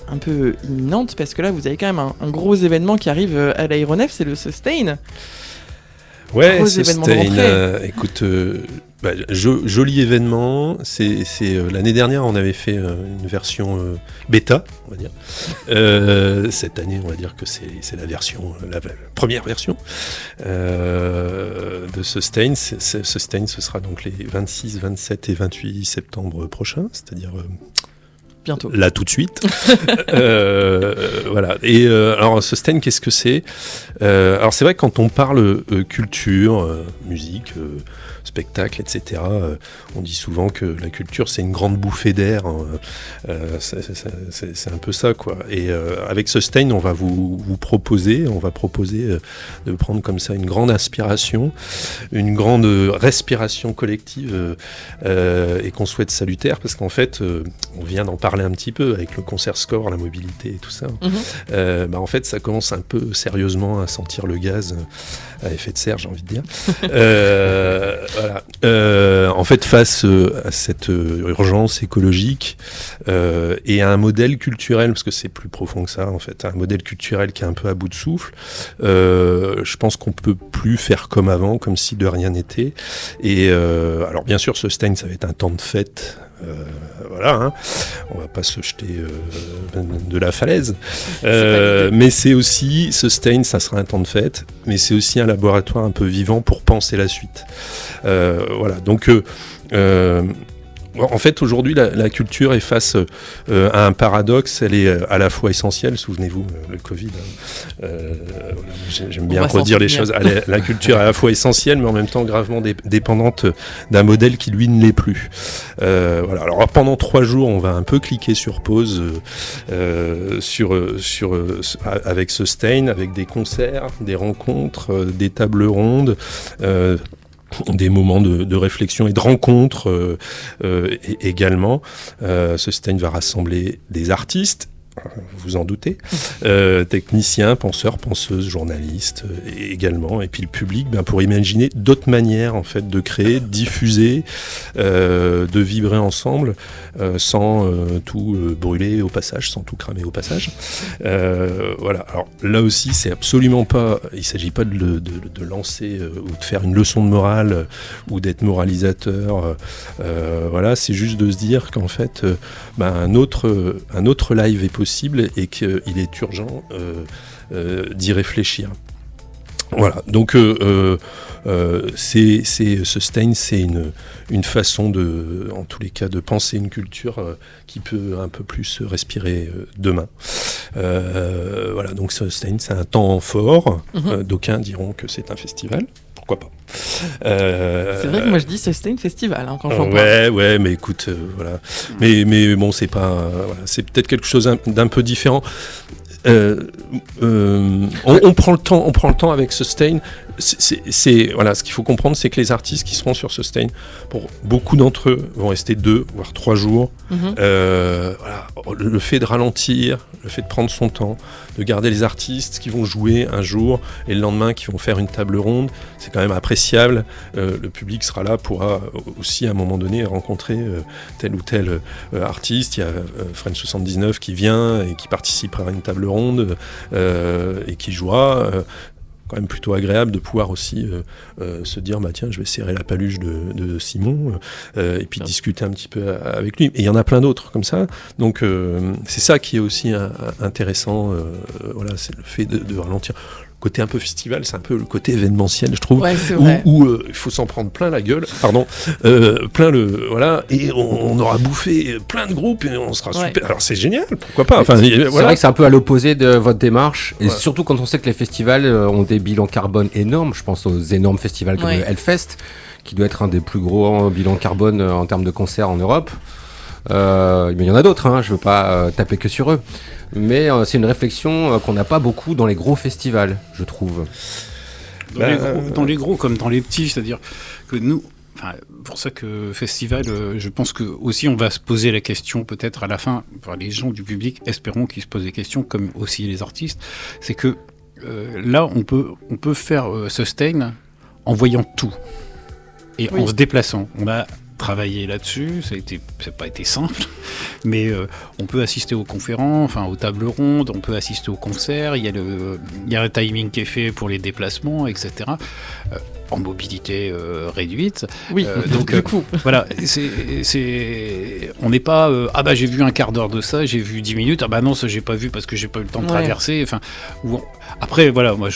un peu imminente, parce que là vous avez quand même un gros événement qui arrive à l'Aéronef, c'est le Sustain. Ouais, Gros Sustain, événement de rentrée. écoute, joli événement. C'est l'année dernière, on avait fait une version bêta, on va dire. Cette année, on va dire que c'est la version, la première version de Sustain. Sustain, ce sera donc les 26, 27 et 28 septembre prochains, c'est-à-dire Bientôt. là tout de suite. Voilà. Et alors Sustain, qu'est-ce que c'est ? Alors c'est vrai que quand on parle culture, musique, spectacle, etc., on dit souvent que la culture c'est une grande bouffée d'air. Hein. C'est un peu ça, quoi. Et avec Sustain, on va vous proposer, de prendre comme ça une grande inspiration, une grande respiration collective et qu'on souhaite salutaire, parce qu'en fait, on vient d'en parler un petit peu avec le concert Score, la mobilité et tout ça. En fait, ça commence un peu sérieusement à sentir le gaz à effet de serre, j'ai envie de dire. Voilà. En fait, face à cette urgence écologique et à un modèle culturel, parce que c'est plus profond que ça, en fait, un modèle culturel qui est un peu à bout de souffle, je pense qu'on peut plus faire comme avant, comme si de rien n'était. Et alors, bien sûr, Sustain, ça va être un temps de fête. Voilà, hein. On va pas se jeter de la falaise, mais c'est aussi Sustain, ça sera un temps de fête, mais c'est aussi un laboratoire un peu vivant pour penser la suite. Voilà, donc en fait, aujourd'hui, la culture est face à un paradoxe. Elle est à la fois essentielle. Souvenez-vous, le Covid. J'aime bien redire les choses. La culture est à la fois essentielle, mais en même temps gravement dépendante d'un modèle qui, lui, ne l'est plus. Voilà. Alors, pendant 3 jours, on va un peu cliquer sur pause avec Sustain, avec des concerts, des rencontres, des tables rondes. Des moments de réflexion et de rencontre également. Sustain va rassembler des artistes, vous vous en doutez, techniciens, penseurs, penseuses, journalistes également, et puis le public pour imaginer d'autres manières en fait de créer, de diffuser, de vibrer ensemble sans tout brûler au passage, sans tout cramer au passage. Voilà. Alors là aussi, c'est absolument pas, il s'agit pas de lancer ou de faire une leçon de morale ou d'être moralisateur. Voilà, c'est juste de se dire qu'en fait, un autre live est possible et qu'il est urgent d'y réfléchir. Voilà, donc Sustain, c'est une façon en tous les cas, de penser une culture qui peut un peu plus respirer demain. Voilà, donc Sustain, c'est un temps fort. D'aucuns diront que c'est un festival. Pourquoi pas. C'est vrai que moi je dis Sustain Festival quand j'en parle. Ouais, mais écoute, voilà. Mais bon, c'est pas, voilà, c'est peut-être quelque chose d'un peu différent. On prend le temps avec Sustain. Voilà, ce qu'il faut comprendre, c'est que les artistes qui seront sur Sustain, pour beaucoup d'entre eux, vont rester 2 voire 3 jours. Voilà, le fait de ralentir, le fait de prendre son temps, de garder les artistes qui vont jouer un jour et le lendemain qui vont faire une table ronde, c'est quand même appréciable. Le public sera là, pourra aussi à un moment donné rencontrer tel ou tel artiste. Il y a French 79 qui vient et qui participera à une table ronde et qui jouera. Quand même plutôt agréable de pouvoir aussi se dire tiens, je vais serrer la paluche de Simon et puis discuter un petit peu avec lui. Et il y en a plein d'autres comme ça. Donc c'est ça qui est aussi intéressant. Voilà, c'est le fait de ralentir. Côté un peu festival, c'est un peu le côté événementiel, je trouve, ouais, où il faut s'en prendre plein la gueule, voilà, et on aura bouffé plein de groupes et on sera super. Alors c'est génial, pourquoi pas. Enfin, c'est voilà. vrai que c'est un peu à l'opposé de votre démarche, et surtout quand on sait que les festivals ont des bilans carbone énormes. Je pense aux énormes festivals comme le Hellfest, qui doit être un des plus gros bilans carbone en termes de concerts en Europe. Mais il y en a d'autres, je veux pas taper que sur eux. Mais c'est une réflexion qu'on n'a pas beaucoup dans les gros festivals, je trouve. Dans les gros comme dans les petits, c'est-à-dire que nous, pour ça que festival, je pense que aussi on va se poser la question peut-être à la fin, pour les gens du public, espérons qu'ils se posent des questions, comme aussi les artistes, c'est que là on peut faire Sustain en voyant tout et Oui. en se déplaçant. On a travaillé là-dessus, ça n'a pas été simple, mais on peut assister aux conférences, enfin aux tables rondes, on peut assister aux concerts, il y a un timing qui est fait pour les déplacements, etc. En mobilité réduite. Oui, donc du coup. voilà, on n'est pas ah bah j'ai vu un quart d'heure de ça, j'ai vu 10 minutes, ah bah non ça j'ai pas vu parce que j'ai pas eu le temps de Ouais. traverser. Enfin, après voilà, moi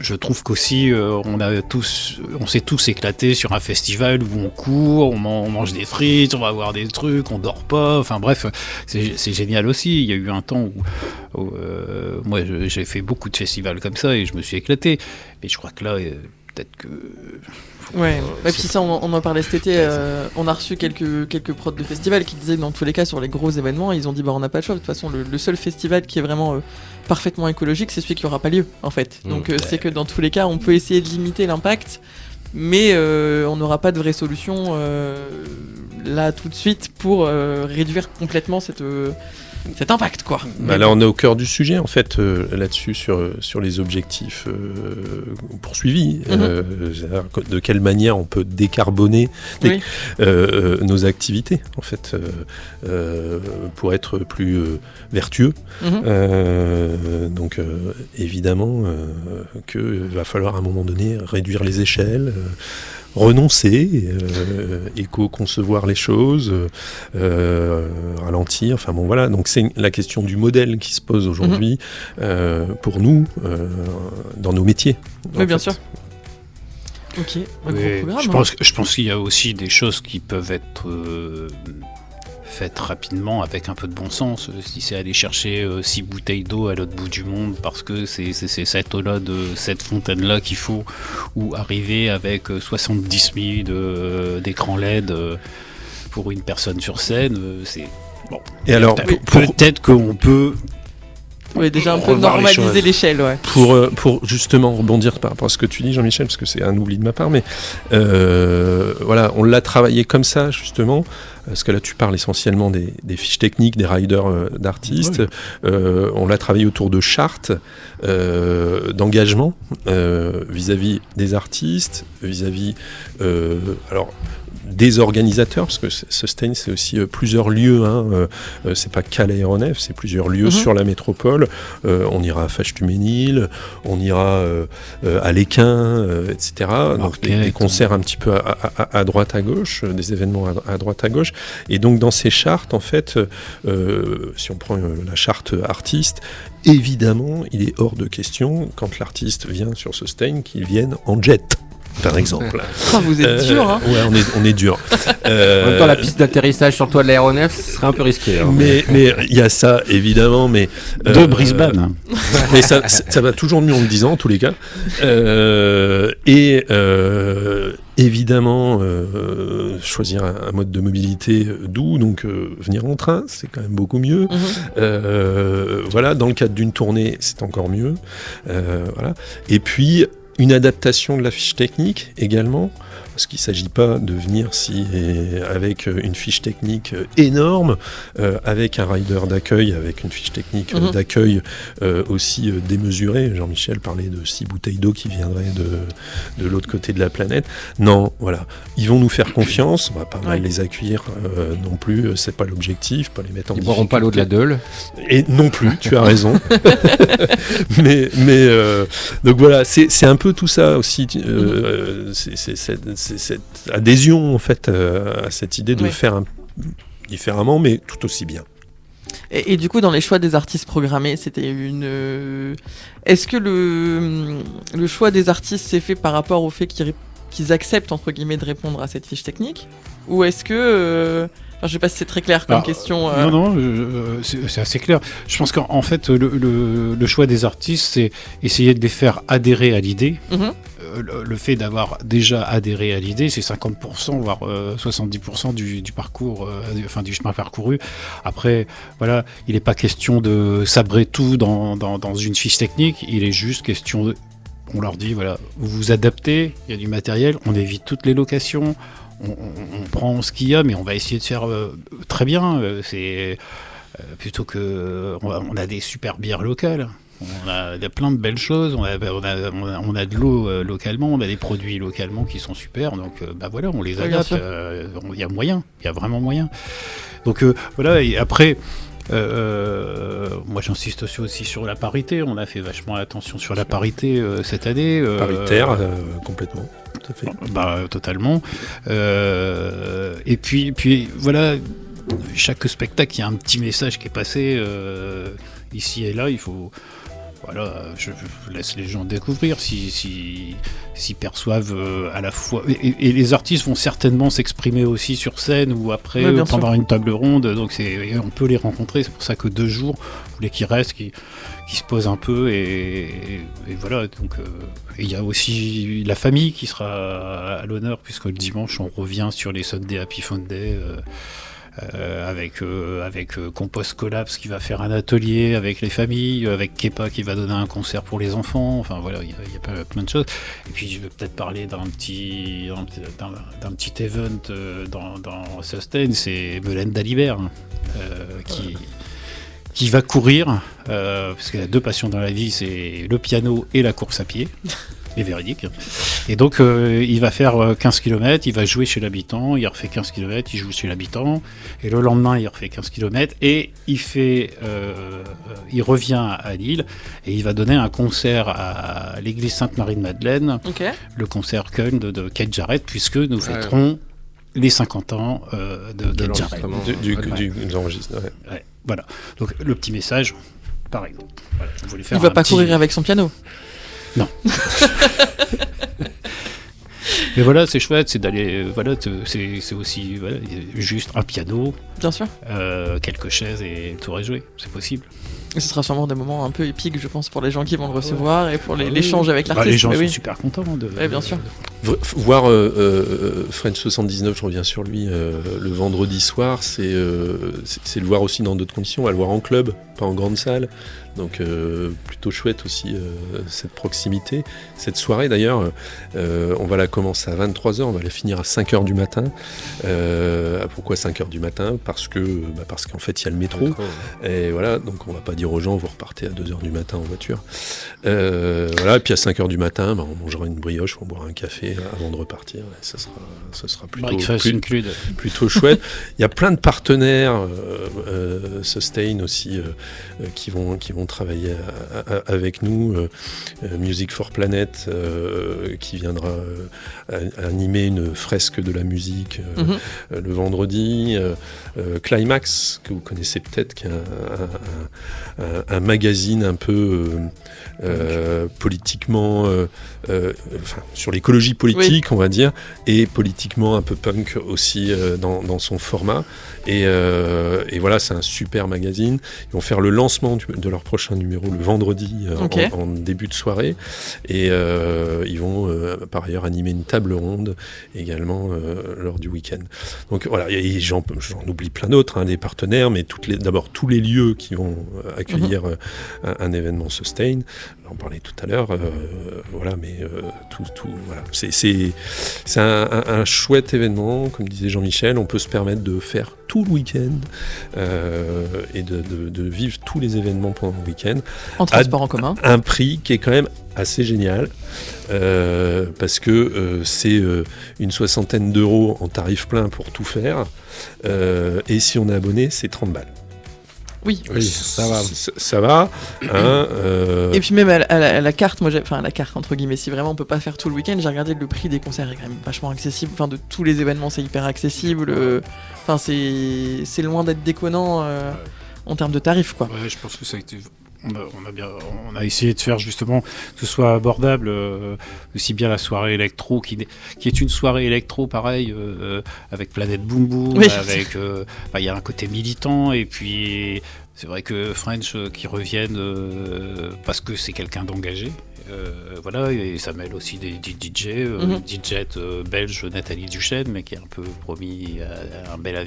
je trouve qu'aussi on s'est tous éclatés sur un festival où on court, on mange des frites, on va voir des trucs, on dort pas, enfin bref, c'est génial aussi. Il y a eu un temps où moi j'ai fait beaucoup de festivals comme ça et je me suis éclaté, mais je crois que là peut-être que Ouais, et puis ça, on en parlait cet été. On a reçu quelques prods de festivals qui disaient que dans tous les cas, sur les gros événements, ils ont dit bah on n'a pas le choix. De toute façon, le seul festival qui est vraiment parfaitement écologique, c'est celui qui aura pas lieu en fait. Donc c'est que dans tous les cas, on peut essayer de limiter l'impact, mais on n'aura pas de vraie solution là tout de suite pour réduire complètement cet impact quoi. Bah là, on est au cœur du sujet en fait là-dessus sur les objectifs poursuivis. C'est-à-dire de quelle manière on peut décarboner Oui. nos activités en fait pour être plus vertueux. Donc évidemment que va falloir à un moment donné réduire les échelles. Renoncer, éco-concevoir les choses, ralentir, enfin bon voilà, donc c'est la question du modèle qui se pose aujourd'hui pour nous dans nos métiers. Oui, bien fait. sûr. Ok, un oui, gros programme. je pense qu'il y a aussi des choses qui peuvent être faites rapidement avec un peu de bon sens. Si c'est aller chercher 6 bouteilles d'eau à l'autre bout du monde parce que c'est cette eau-là de cette fontaine-là qu'il faut, ou arriver avec 70 000 d'écrans LED pour une personne sur scène, c'est bon. Et alors, Peut-être qu'on peut Oui, déjà un peu revoir les normaliser choses. l'échelle, ouais. pour justement rebondir par rapport à ce que tu dis, Jean-Michel, parce que c'est un oubli de ma part, mais voilà, on l'a travaillé comme ça, justement, parce que là, tu parles essentiellement des fiches techniques, des riders d'artistes. On l'a travaillé autour de chartes d'engagement vis-à-vis des artistes, vis-à-vis... alors, des organisateurs, parce que Sustain, c'est aussi plusieurs lieux, c'est pas qu'à l'aéronef, c'est plusieurs lieux sur la métropole. On ira à Fâche-Tuménil, on ira à l'Équin, etc. Donc des concerts un petit peu à droite à gauche, des événements à droite à gauche. Et donc dans ces chartes, en fait, si on prend la charte artiste, évidemment, il est hors de question, quand l'artiste vient sur Sustain, qu'il vienne en jet. Par exemple. Ah, vous êtes dur, hein. Ouais, on est dur. En même temps, la piste d'atterrissage sur le toit de l'aéronef, ce serait un peu risqué. Hein. Mais il y a ça, évidemment, mais... de Brisbane. Mais ça va toujours mieux en le disant, en tous les cas. Évidemment, choisir un mode de mobilité doux, donc venir en train, c'est quand même beaucoup mieux. Voilà, dans le cadre d'une tournée, c'est encore mieux. Voilà. Et puis... une adaptation de la fiche technique également, parce qu'il ne s'agit pas de venir avec une fiche technique énorme, avec un rider d'accueil, avec une fiche technique d'accueil aussi démesurée. Jean-Michel parlait de 6 bouteilles d'eau qui viendraient de l'autre côté de la planète. Non, voilà. Ils vont nous faire confiance, on va pas mal les accueillir non plus, c'est pas l'objectif, pas les mettre en difficulté. Ils boiront pas l'eau de la Deule. Et non plus, tu as raison. mais donc voilà, c'est un peu tout ça aussi, c'est cette adhésion en fait à cette idée de faire différemment, mais tout aussi bien. Et du coup, dans les choix des artistes programmés, c'était est-ce que le choix des artistes s'est fait par rapport au fait qu'ils acceptent entre guillemets de répondre à cette fiche technique, ou est-ce que je sais pas si c'est très clair comme question. Non, c'est assez clair. Je pense qu'en fait, le choix des artistes, c'est essayer de les faire adhérer à l'idée. Le fait d'avoir déjà adhéré à l'idée, c'est 50%, voire 70% du parcours, du chemin parcouru. Après, voilà, il n'est pas question de sabrer tout dans une fiche technique, il est juste question de... On leur dit, voilà, vous vous adaptez, il y a du matériel, on évite toutes les locations, on prend ce qu'il y a, mais on va essayer de faire très bien. C'est plutôt que... On a des super bières locales. Il y a plein de belles choses. On a de l'eau localement, on a des produits localement qui sont super. Donc voilà, on les Oui, bien adapte. sûr. Il y a moyen, il y a vraiment moyen. Donc voilà, et après. Moi j'insiste aussi sur la parité, on a fait vachement attention sur la parité cette année. Paritaire, complètement, tout à fait. Bah totalement. Et puis voilà, chaque spectacle il y a un petit message qui est passé ici et là, il faut... Voilà, je laisse les gens découvrir s'ils perçoivent à la fois. Et les artistes vont certainement s'exprimer aussi sur scène ou après Ouais, bien pendant une table ronde. Donc on peut les rencontrer. C'est pour ça que 2 jours, vous voulez qu'ils restent, qu'ils se posent un peu et voilà. Donc il y a aussi la famille qui sera à l'honneur puisque le dimanche on revient sur les Sunday Happy Fun Day. Avec Compost Collapse qui va faire un atelier avec les familles, avec Kepa qui va donner un concert pour les enfants. Enfin voilà, il y a plein de choses. Et puis je vais peut-être parler d'un petit event dans Sustain, c'est Melaine Dalibert qui va courir parce qu'elle a 2 passions dans la vie, c'est le piano et la course à pied. Et véridique. Et donc il va faire 15 km, il va jouer chez l'habitant, il refait 15 km, il joue chez l'habitant, et le lendemain il refait 15 km, et il revient à Lille, et il va donner un concert à l'église Sainte-Marie-de-Madeleine, Ok. le concert Köln de Kate Jarrett, puisque nous fêterons les 50 ans de Kate Jarrett. Du enregistrement. Ouais. Ouais, voilà. Donc le petit message, par exemple. Voilà, on voulait faire Il va un pas petit- courir avec son piano. Non. Mais voilà, c'est chouette, c'est d'aller. Voilà, c'est aussi juste un piano, Bien sûr. quelques chaises et tout est joué. C'est possible. Et ce sera sûrement des moments un peu épiques, je pense, pour les gens qui vont le recevoir et pour l'échange avec Bah, l'artiste. les gens Mais sont oui. super contents de. Ouais, bien sûr. Voir French 79, je reviens sur lui, le vendredi soir, c'est le voir aussi dans d'autres conditions, on va le voir en club, pas en grande salle. Donc plutôt chouette aussi cette proximité. Cette soirée d'ailleurs, on va la commencer à 23h, on va la finir à 5h du matin. Pourquoi 5h du matin ? Parce qu'en fait il y a le métro. Et voilà, donc on va pas dire aux gens vous repartez à 2h du matin en voiture. Voilà, et puis à 5h du matin, on mangera une brioche, on boira un café avant de repartir. Et ça sera Breakfast included. plutôt chouette. Il y a plein de partenaires, Sustain aussi, qui vont travailler avec nous. Music for Planet, qui viendra animer une fresque de la musique le vendredi. Climax, que vous connaissez peut-être, qui est un magazine un peu politiquement, sur l'écologie politique, on va dire, et politiquement un peu punk aussi dans son format. Et voilà, c'est un super magazine. Ils vont faire le lancement de leur prochain numéro le vendredi en début de soirée. Et ils vont par ailleurs animer une table ronde également lors du week-end. Donc voilà, et j'en oublie plein d'autres, des partenaires, mais d'abord tous les lieux qui vont accueillir un événement Sustain. On parlait tout à l'heure, voilà, mais tout voilà. C'est un chouette événement, comme disait Jean-Michel. On peut se permettre de faire tout le week-end et de vivre tous les événements pendant le week-end. En transport en commun. Un prix qui est quand même assez génial, parce que c'est une 60aine d'euros en tarif plein pour tout faire, et si on est abonné, c'est 30 balles. Oui. Ça va. Ça va. Et puis même à la carte, à la carte entre guillemets, si vraiment on peut pas faire tout le week-end, j'ai regardé le prix des concerts est quand même vachement accessible. Enfin, de tous les événements, c'est hyper accessible. Enfin, c'est loin d'être déconnant en termes de tarifs, quoi. Ouais, je pense que ça a été. On a essayé de faire justement que ce soit abordable, aussi bien la soirée électro qui est une soirée électro pareil, avec Planète Boom Boom, Oui. avec il y a un côté militant, et puis c'est vrai que French qui reviennent parce que c'est quelqu'un d'engagé. Voilà, et ça mêle aussi des DJ, DJ belge Nathalie Duchesne, mais qui a un peu promis un bel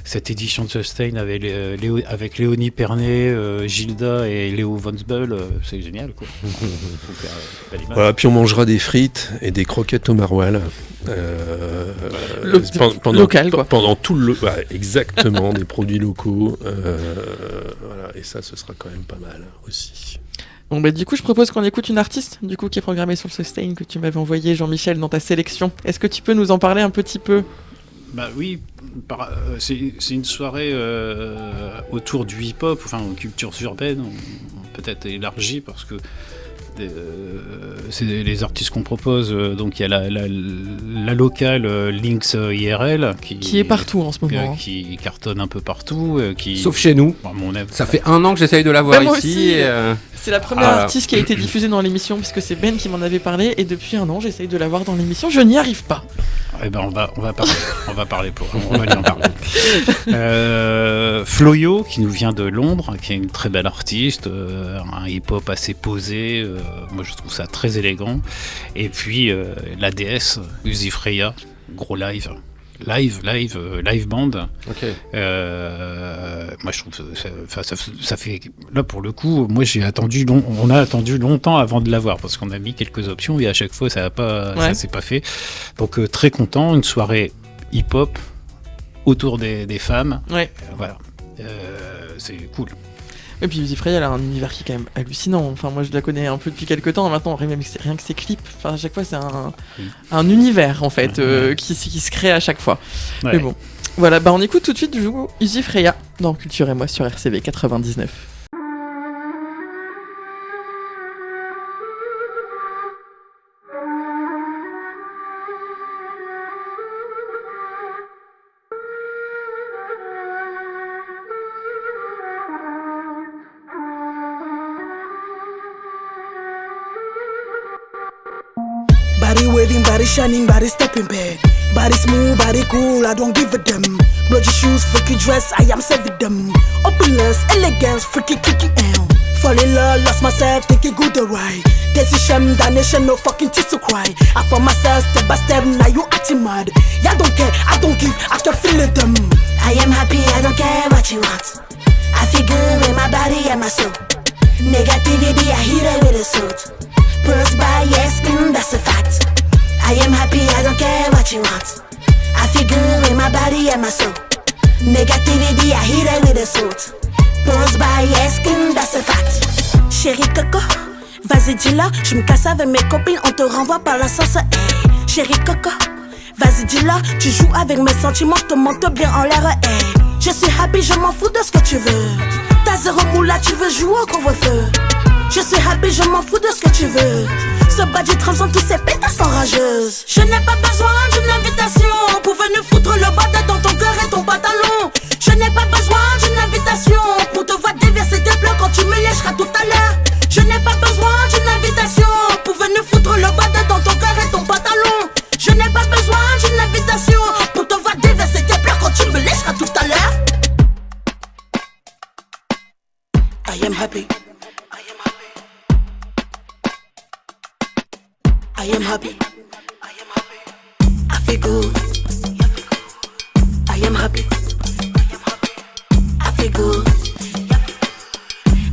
cette édition de Sustain avec, avec Léonie Pernet, Gilda et Léo Vonsbull, c'est génial quoi. Faut faire, belle image. Voilà, puis on mangera des frites et des croquettes au maroilles. Local, quoi. Pendant tout exactement, des produits locaux. Voilà, et ça, ce sera quand même pas mal aussi. Bon, bah, du coup, je propose qu'on écoute une artiste du coup, qui est programmée sur le Sustain que tu m'avais envoyé, Jean-Michel, dans ta sélection. Est-ce que tu peux nous en parler un petit peu ? Bah oui, c'est une soirée autour du hip-hop, enfin culture urbaine, peut-être élargie parce que c'est les artistes qu'on propose. Donc il y a la locale Lynx IRL qui est partout en ce moment. Qui cartonne un peu partout. Sauf chez nous. À mon avis. Ça fait 1 an que j'essaye de la voir moi ici. aussi. C'est la première artiste qui a été diffusée dans l'émission puisque c'est Ben qui m'en avait parlé et depuis 1 an j'essaye de la voir dans l'émission, je n'y arrive pas. Eh ben on va parler on va lui en parler. Floyo qui nous vient de Londres, qui est une très belle artiste, un hip-hop assez posé, moi je trouve ça très élégant. Et puis la déesse Uzi Freya, gros live band. Ok. Moi je trouve ça fait là pour le coup, moi on a attendu longtemps avant de l'avoir parce qu'on a mis quelques options et à chaque fois ça s'est pas fait. Donc très content, une soirée hip-hop autour des femmes. Ouais. Voilà. C'est cool. Et puis Uzi Freya, elle a un univers qui est quand même hallucinant. Enfin, moi je la connais un peu depuis quelques temps. Maintenant, rien que ses clips, enfin, à chaque fois, c'est un univers en fait qui se crée à chaque fois. Ouais. Mais bon, voilà, on écoute tout de suite du coup Uzi Freya dans Culture et moi sur RCV 99. Body waving, body shining, body stepping back. Body smooth, body cool, I don't give a damn. Bloody shoes, freaky dress, I am saving them. Opulence, elegance, freaky kiki am. Fall in love, lost myself, take it good right. Decision, damnation, no fucking tears to cry. I found myself step by step, now you acting mad. Yeah, don't care, I don't give, I can feel it them. I am happy, I don't care what you want. I feel good with my body and my soul. Negativity, I hit it with a sword. Pulse by your skin, that's a fact. I am happy, I don't care what you want. I feel good with my body and my soul. Negativity, I hit it with a sword. Pulse by your skin, that's a fact. Chérie Coco, vas-y dis-le. Je me casse avec mes copines, on te renvoie par la sauce. Hey. Chérie Coco, vas-y dis-le. Tu joues avec mes sentiments, je te monte bien en l'air. Hey. Je suis happy, je m'en fous de ce que tu veux. T'as 0 moula, tu veux jouer au couvre-feu. Je suis happy, je m'en fous de ce que tu veux. Ce badge transforme tous ces pétasses en rageuses. Je n'ai pas besoin d'une invitation pour venir foutre le bordel dans ton cœur et ton pantalon. Je n'ai pas besoin d'une invitation pour te voir déverser tes pleurs quand tu me lècheras tout à l'heure. Je n'ai pas besoin d'une invitation pour venir foutre le bordel dans ton cœur et ton pantalon. Je n'ai pas besoin d'une invitation pour te voir déverser tes pleurs quand tu me lècheras tout à l'heure. I am happy. I am happy. I feel good. I am happy. I feel good.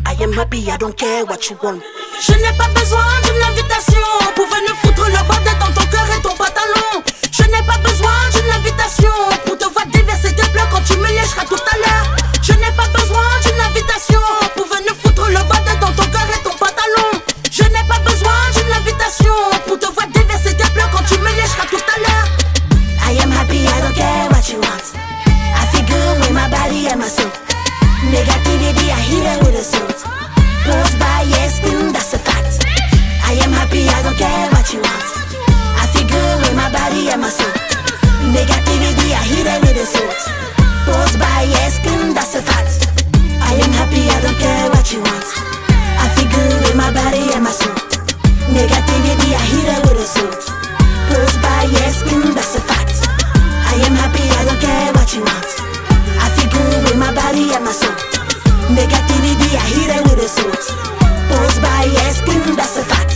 I am happy, I don't care what you want. Je n'ai pas besoin d'une invitation pour venir foutre le bordel dans ton cœur et ton pantalon. Je n'ai pas besoin d'une invitation pour te voir déverser tes pleurs quand tu me lècheras tout à l'heure. Je n'ai pas besoin d'une invitation pour venir foutre le bordel dans ton cœur et ton pantalon. Je n'ai pas besoin d'une invitation pour te voir déverser tes pleurs quand tu me lècheras tout à l'heure. I am happy, I don't care what you want. I feel good with my body and my soul. Negativity, I hit it with a sword. Pulse by your skin, that's a fact. I am happy, I don't care what you want. I feel good with my body and my soul. Negativity, I hit it with a sword. Pulse by your skin, that's a fact. I am happy, I don't care what you want. I feel good with my body and my soul. Negativity, I hit it with a sword. Pulse by your skin, that's a fact. I am happy, I don't care what you want. I feel good with my body and my soul. Negativity, I hit it with a sword. Pulse by your skin, that's a fact.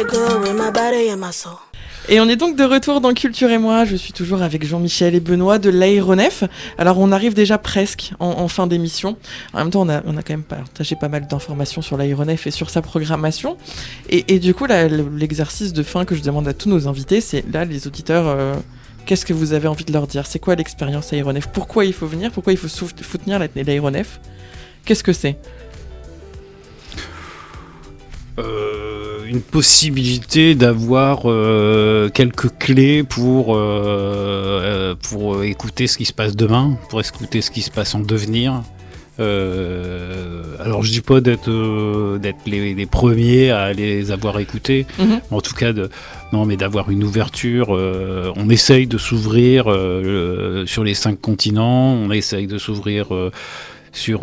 it good with my body and my soul. Et on est donc de retour dans Culture et moi. Je suis toujours avec Jean-Michel et Benoît de l'Aéronef. Alors on arrive déjà presque en fin d'émission. En même temps, on a quand même partagé pas mal d'informations sur l'Aéronef et sur sa programmation. Et du coup, là, l'exercice de fin que je demande à tous nos invités, c'est là, les auditeurs, qu'est-ce que vous avez envie de leur dire ? C'est quoi l'expérience Aéronef ? Pourquoi il faut venir ? Pourquoi il faut soutenir l'Aéronef ? Qu'est-ce que c'est ? Une possibilité d'avoir quelques clés pour écouter ce qui se passe demain, pour écouter ce qui se passe en devenir. Alors je dis pas d'être les premiers à les avoir écoutés, en tout cas mais d'avoir une ouverture. On essaye de s'ouvrir sur les 5 continents, on essaye de s'ouvrir sur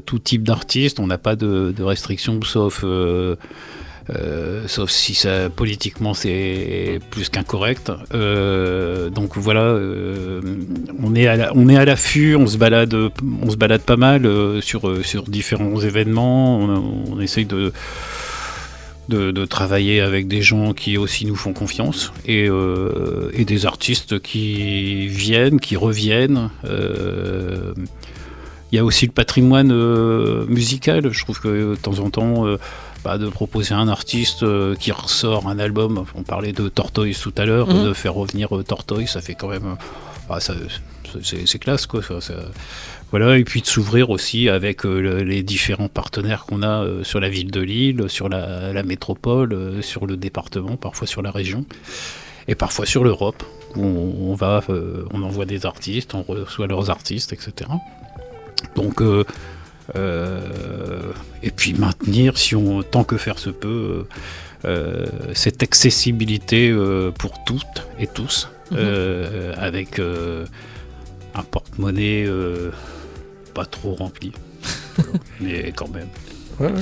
tout type d'artistes. On n'a pas de restrictions sauf si ça politiquement c'est plus qu'incorrect. Donc voilà, on est à l'affût, on se balade pas mal sur différents événements. On essaye de travailler avec des gens qui aussi nous font confiance et des artistes qui viennent, qui reviennent. Il y a aussi le patrimoine musical. Je trouve que de temps en temps, de proposer un artiste qui ressort un album, on parlait de Tortoise tout à l'heure, de faire revenir Tortoise, ça fait quand même... c'est classe, quoi. Voilà, et puis de s'ouvrir aussi avec les différents partenaires qu'on a sur la ville de Lille, sur la métropole, sur le département, parfois sur la région, et parfois sur l'Europe, où on envoie des artistes, on reçoit leurs artistes, etc. Donc, et puis maintenir, tant que faire se peut, cette accessibilité pour toutes et tous, avec un porte-monnaie pas trop rempli, mais quand même. Ouais.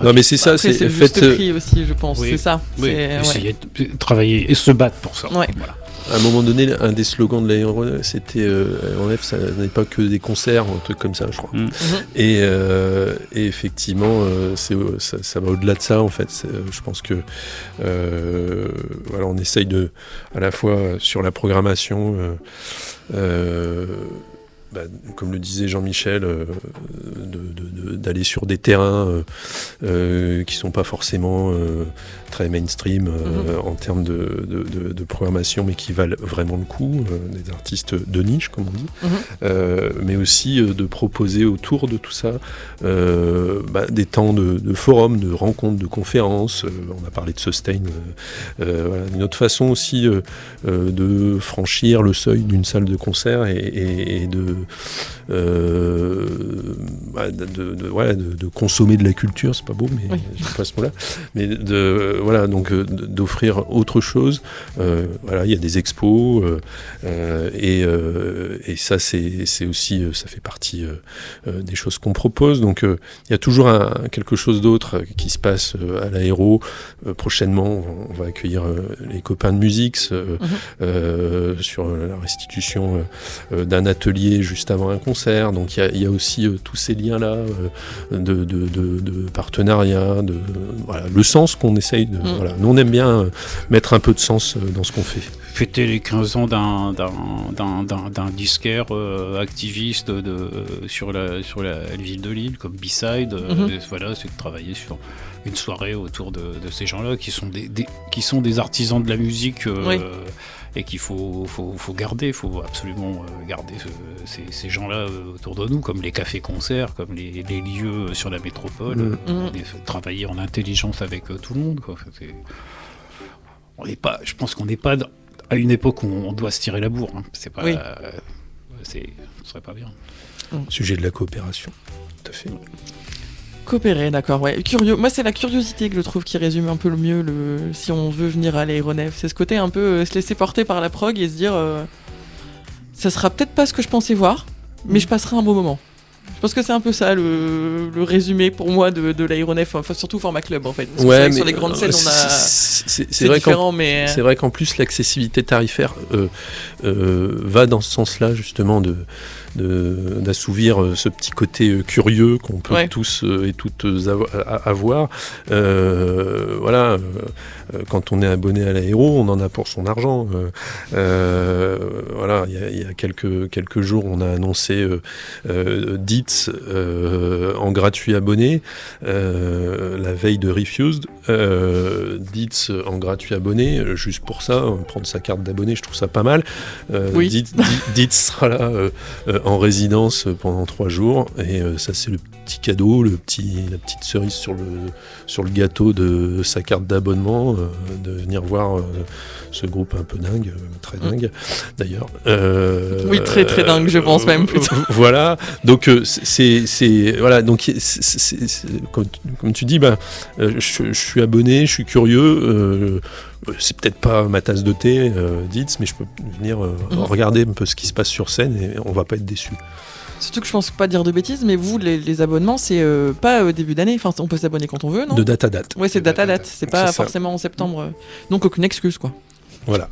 Non, mais c'est ça, après, c'est le juste prix aussi, je pense. Oui, c'est ça. Oui, essayer de travailler et se battre pour ça. Ouais. Voilà. À un moment donné, un des slogans de l'Aéronef, c'était Aéronef, ça n'est pas que des concerts, un truc comme ça, je crois. Et effectivement, ça va au-delà de ça, en fait. Je pense que on essaye à la fois sur la programmation, comme le disait Jean-Michel, d'aller sur des terrains qui sont pas forcément très mainstream en termes de programmation, mais qui valent vraiment le coup, des artistes de niche, comme on dit, mais aussi de proposer autour de tout ça des temps de forums, de rencontres, de conférences. On a parlé de Sustain. Une autre façon aussi de franchir le seuil d'une salle de concert et de consommer de la culture, c'est pas beau, mais j'aime pas ce mot-là, mais d'offrir autre chose. Il y a des expos et ça c'est aussi ça fait partie des choses qu'on propose. Donc il y a toujours quelque chose d'autre qui se passe à l'Aéro. Prochainement, on va accueillir les copains de musique sur la restitution d'un atelier juste avant un concert. Donc il y a aussi tous ces liens-là de partenariat, le sens qu'on essaye de... Nous, on aime bien mettre un peu de sens dans ce qu'on fait. Fêter les 15 ans d'un disquaire activiste sur la ville de Lille, comme B-Side. C'est de travailler sur une soirée autour de ces gens-là qui sont des artisans de la musique et qu'il faut garder. Il faut absolument garder ces gens-là autour de nous, comme les cafés-concerts, comme les lieux sur la métropole. Travailler en intelligence avec tout le monde, quoi. Je pense qu'on n'est pas à une époque où on doit se tirer la bourre. C'est pas, ce serait pas bien. Sujet de la coopération, tout à fait. Coopérer, d'accord, ouais. Curieux. Moi, c'est la curiosité que je trouve qui résume un peu le mieux si on veut venir à l'Aéronef. C'est ce côté un peu se laisser porter par la prog et se dire ça sera peut-être pas ce que je pensais voir, mais je passerai un bon moment. Je pense que c'est un peu ça le résumé pour moi de l'Aéronef, enfin, surtout format club en fait. Parce que c'est vrai que sur les grandes scènes, c'est vrai différent, mais c'est vrai qu'en plus l'accessibilité tarifaire va dans ce sens-là justement d'assouvir ce petit côté curieux qu'on peut tous et toutes avoir. Voilà, quand on est abonné à l'Aéro, on en a pour son argent. Voilà, il y a quelques jours, on a annoncé Dietz en gratuit abonné, la veille de Refused. Dietz en gratuit abonné, juste pour ça, prendre sa carte d'abonné, je trouve ça pas mal. Dietz sera là en résidence pendant 3 jours, et ça c'est le petit cadeau, la petite cerise sur le gâteau de sa carte d'abonnement, de venir voir ce groupe un peu dingue, très dingue d'ailleurs. Oui, très très dingue, je pense même plutôt. Voilà, donc voilà, donc comme tu dis, je suis abonné, je suis curieux. C'est peut-être pas ma tasse de thé, Dietz, mais je peux venir regarder un peu ce qui se passe sur scène et on va pas être déçu. Surtout que je pense pas dire de bêtises, mais vous, les abonnements, c'est pas début d'année. Enfin, on peut s'abonner quand on veut, non ? De date à date. Ouais, c'est date à date. C'est pas forcément en septembre. Donc aucune excuse, quoi. Voilà.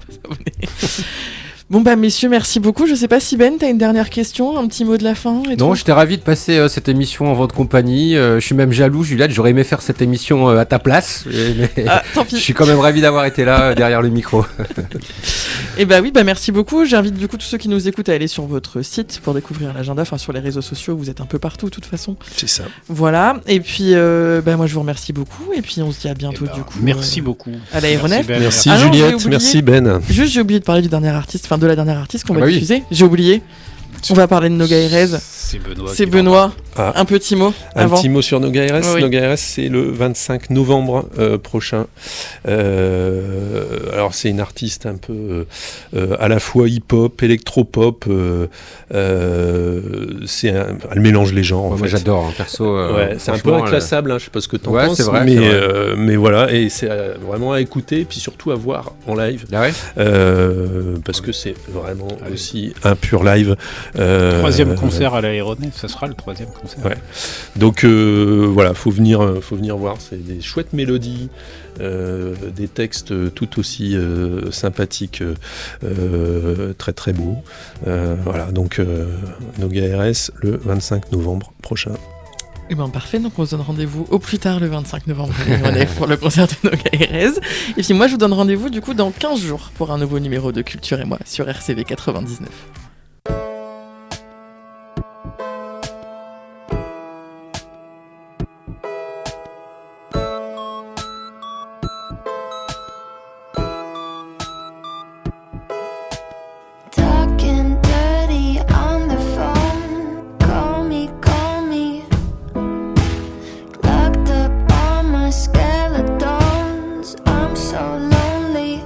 Bon messieurs, merci beaucoup. Je sais pas si Ben, t'as une dernière question, un petit mot de la fin et Non, j'étais ravi de passer cette émission en votre compagnie. Je suis même jaloux, Juliette, j'aurais aimé faire cette émission à ta place. Mais tant pis. Je suis quand même ravi d'avoir été là derrière le micro. Et oui, merci beaucoup. J'invite du coup tous ceux qui nous écoutent à aller sur votre site pour découvrir l'agenda, enfin sur les réseaux sociaux, vous êtes un peu partout de toute façon. C'est ça. Voilà, et puis moi je vous remercie beaucoup, et puis on se dit à bientôt du coup. Merci beaucoup. À l'Aéronef. Merci Juliette, merci Ben. Juste, j'ai oublié de parler de la dernière artiste qu'on va diffuser. J'ai oublié. On va parler de Noga Erez. C'est Benoît. Un petit mot avant. Un petit mot sur Noga Erez. Oui. Noga Erez, c'est le 25 novembre prochain. Alors c'est une artiste un peu à la fois hip-hop, électro-pop. Elle mélange les genres. En fait. Moi j'adore, perso. C'est un peu inclassable. Je sais pas ce que t'en penses. C'est vrai, mais voilà, et c'est vraiment à écouter, et puis surtout à voir en live. Ah ouais parce que c'est vraiment aussi un pur live. Troisième concert à l'Aéronef, ça sera le troisième concert. Ouais. Donc voilà, faut venir voir. C'est des chouettes mélodies, des textes tout aussi sympathiques, très très beaux. Voilà, donc Noga RS le 25 novembre prochain. Et parfait, donc on se donne rendez-vous au plus tard le 25 novembre pour le concert de Noga Erez. Et puis moi je vous donne rendez-vous du coup dans 15 jours pour un nouveau numéro de Culture et moi sur RCV 99. Talking dirty on the phone. Call me. Locked up all my skeletons. I'm so lonely.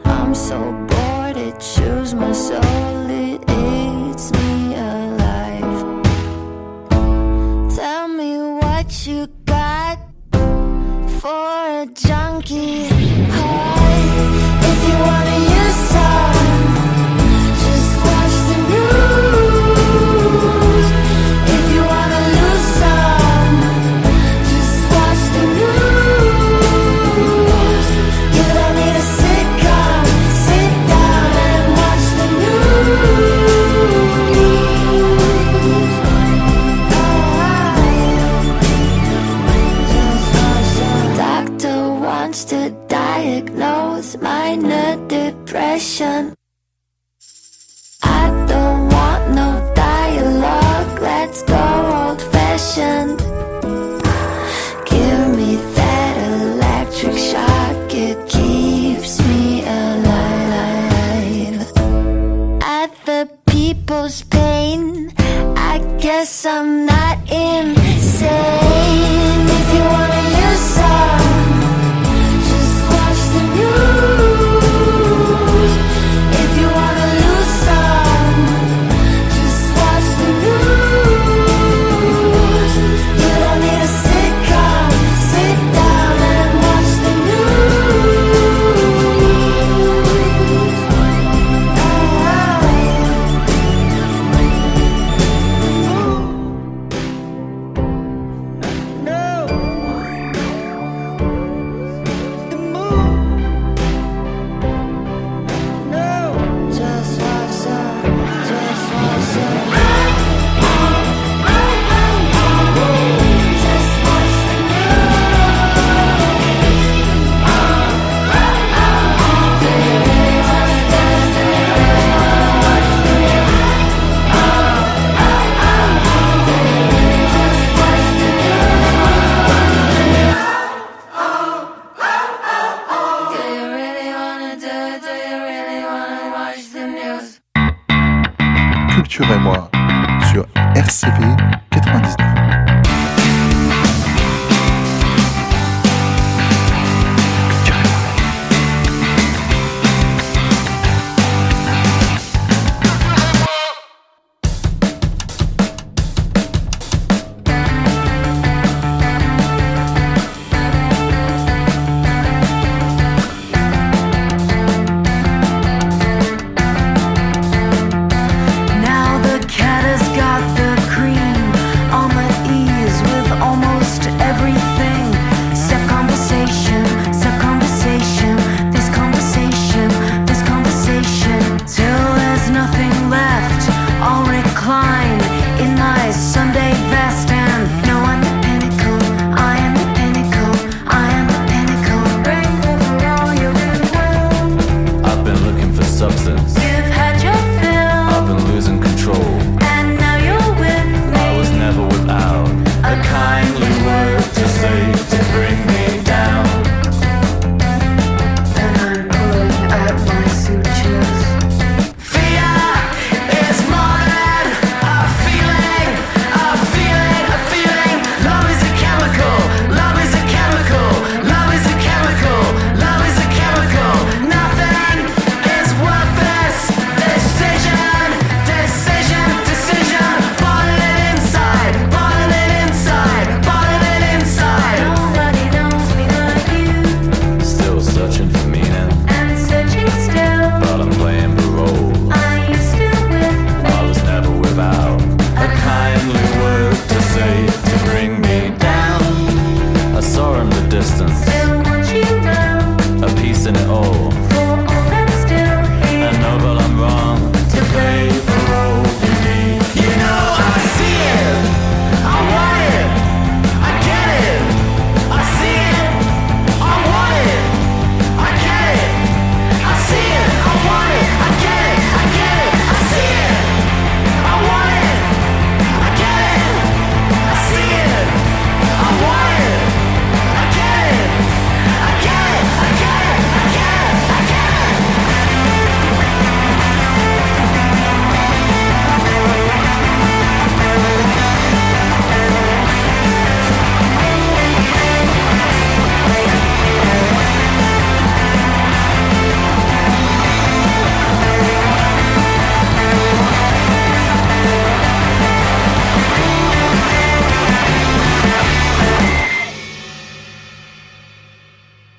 I'm so bored, it chews my soul. It eats me alive. Tell me what you got for a junkie heart. If you wanna use some, just watch the news. If you wanna lose some, just watch the news. You don't need a sitcom, sit down and watch the news. Doctor wants to diagnose minor depression. I don't want no dialogue, let's go old-fashioned. Give me that electric shock, it keeps me alive. At the people's pain, I guess I'm not insane. If you wanna use some, just watch the news. from the distance.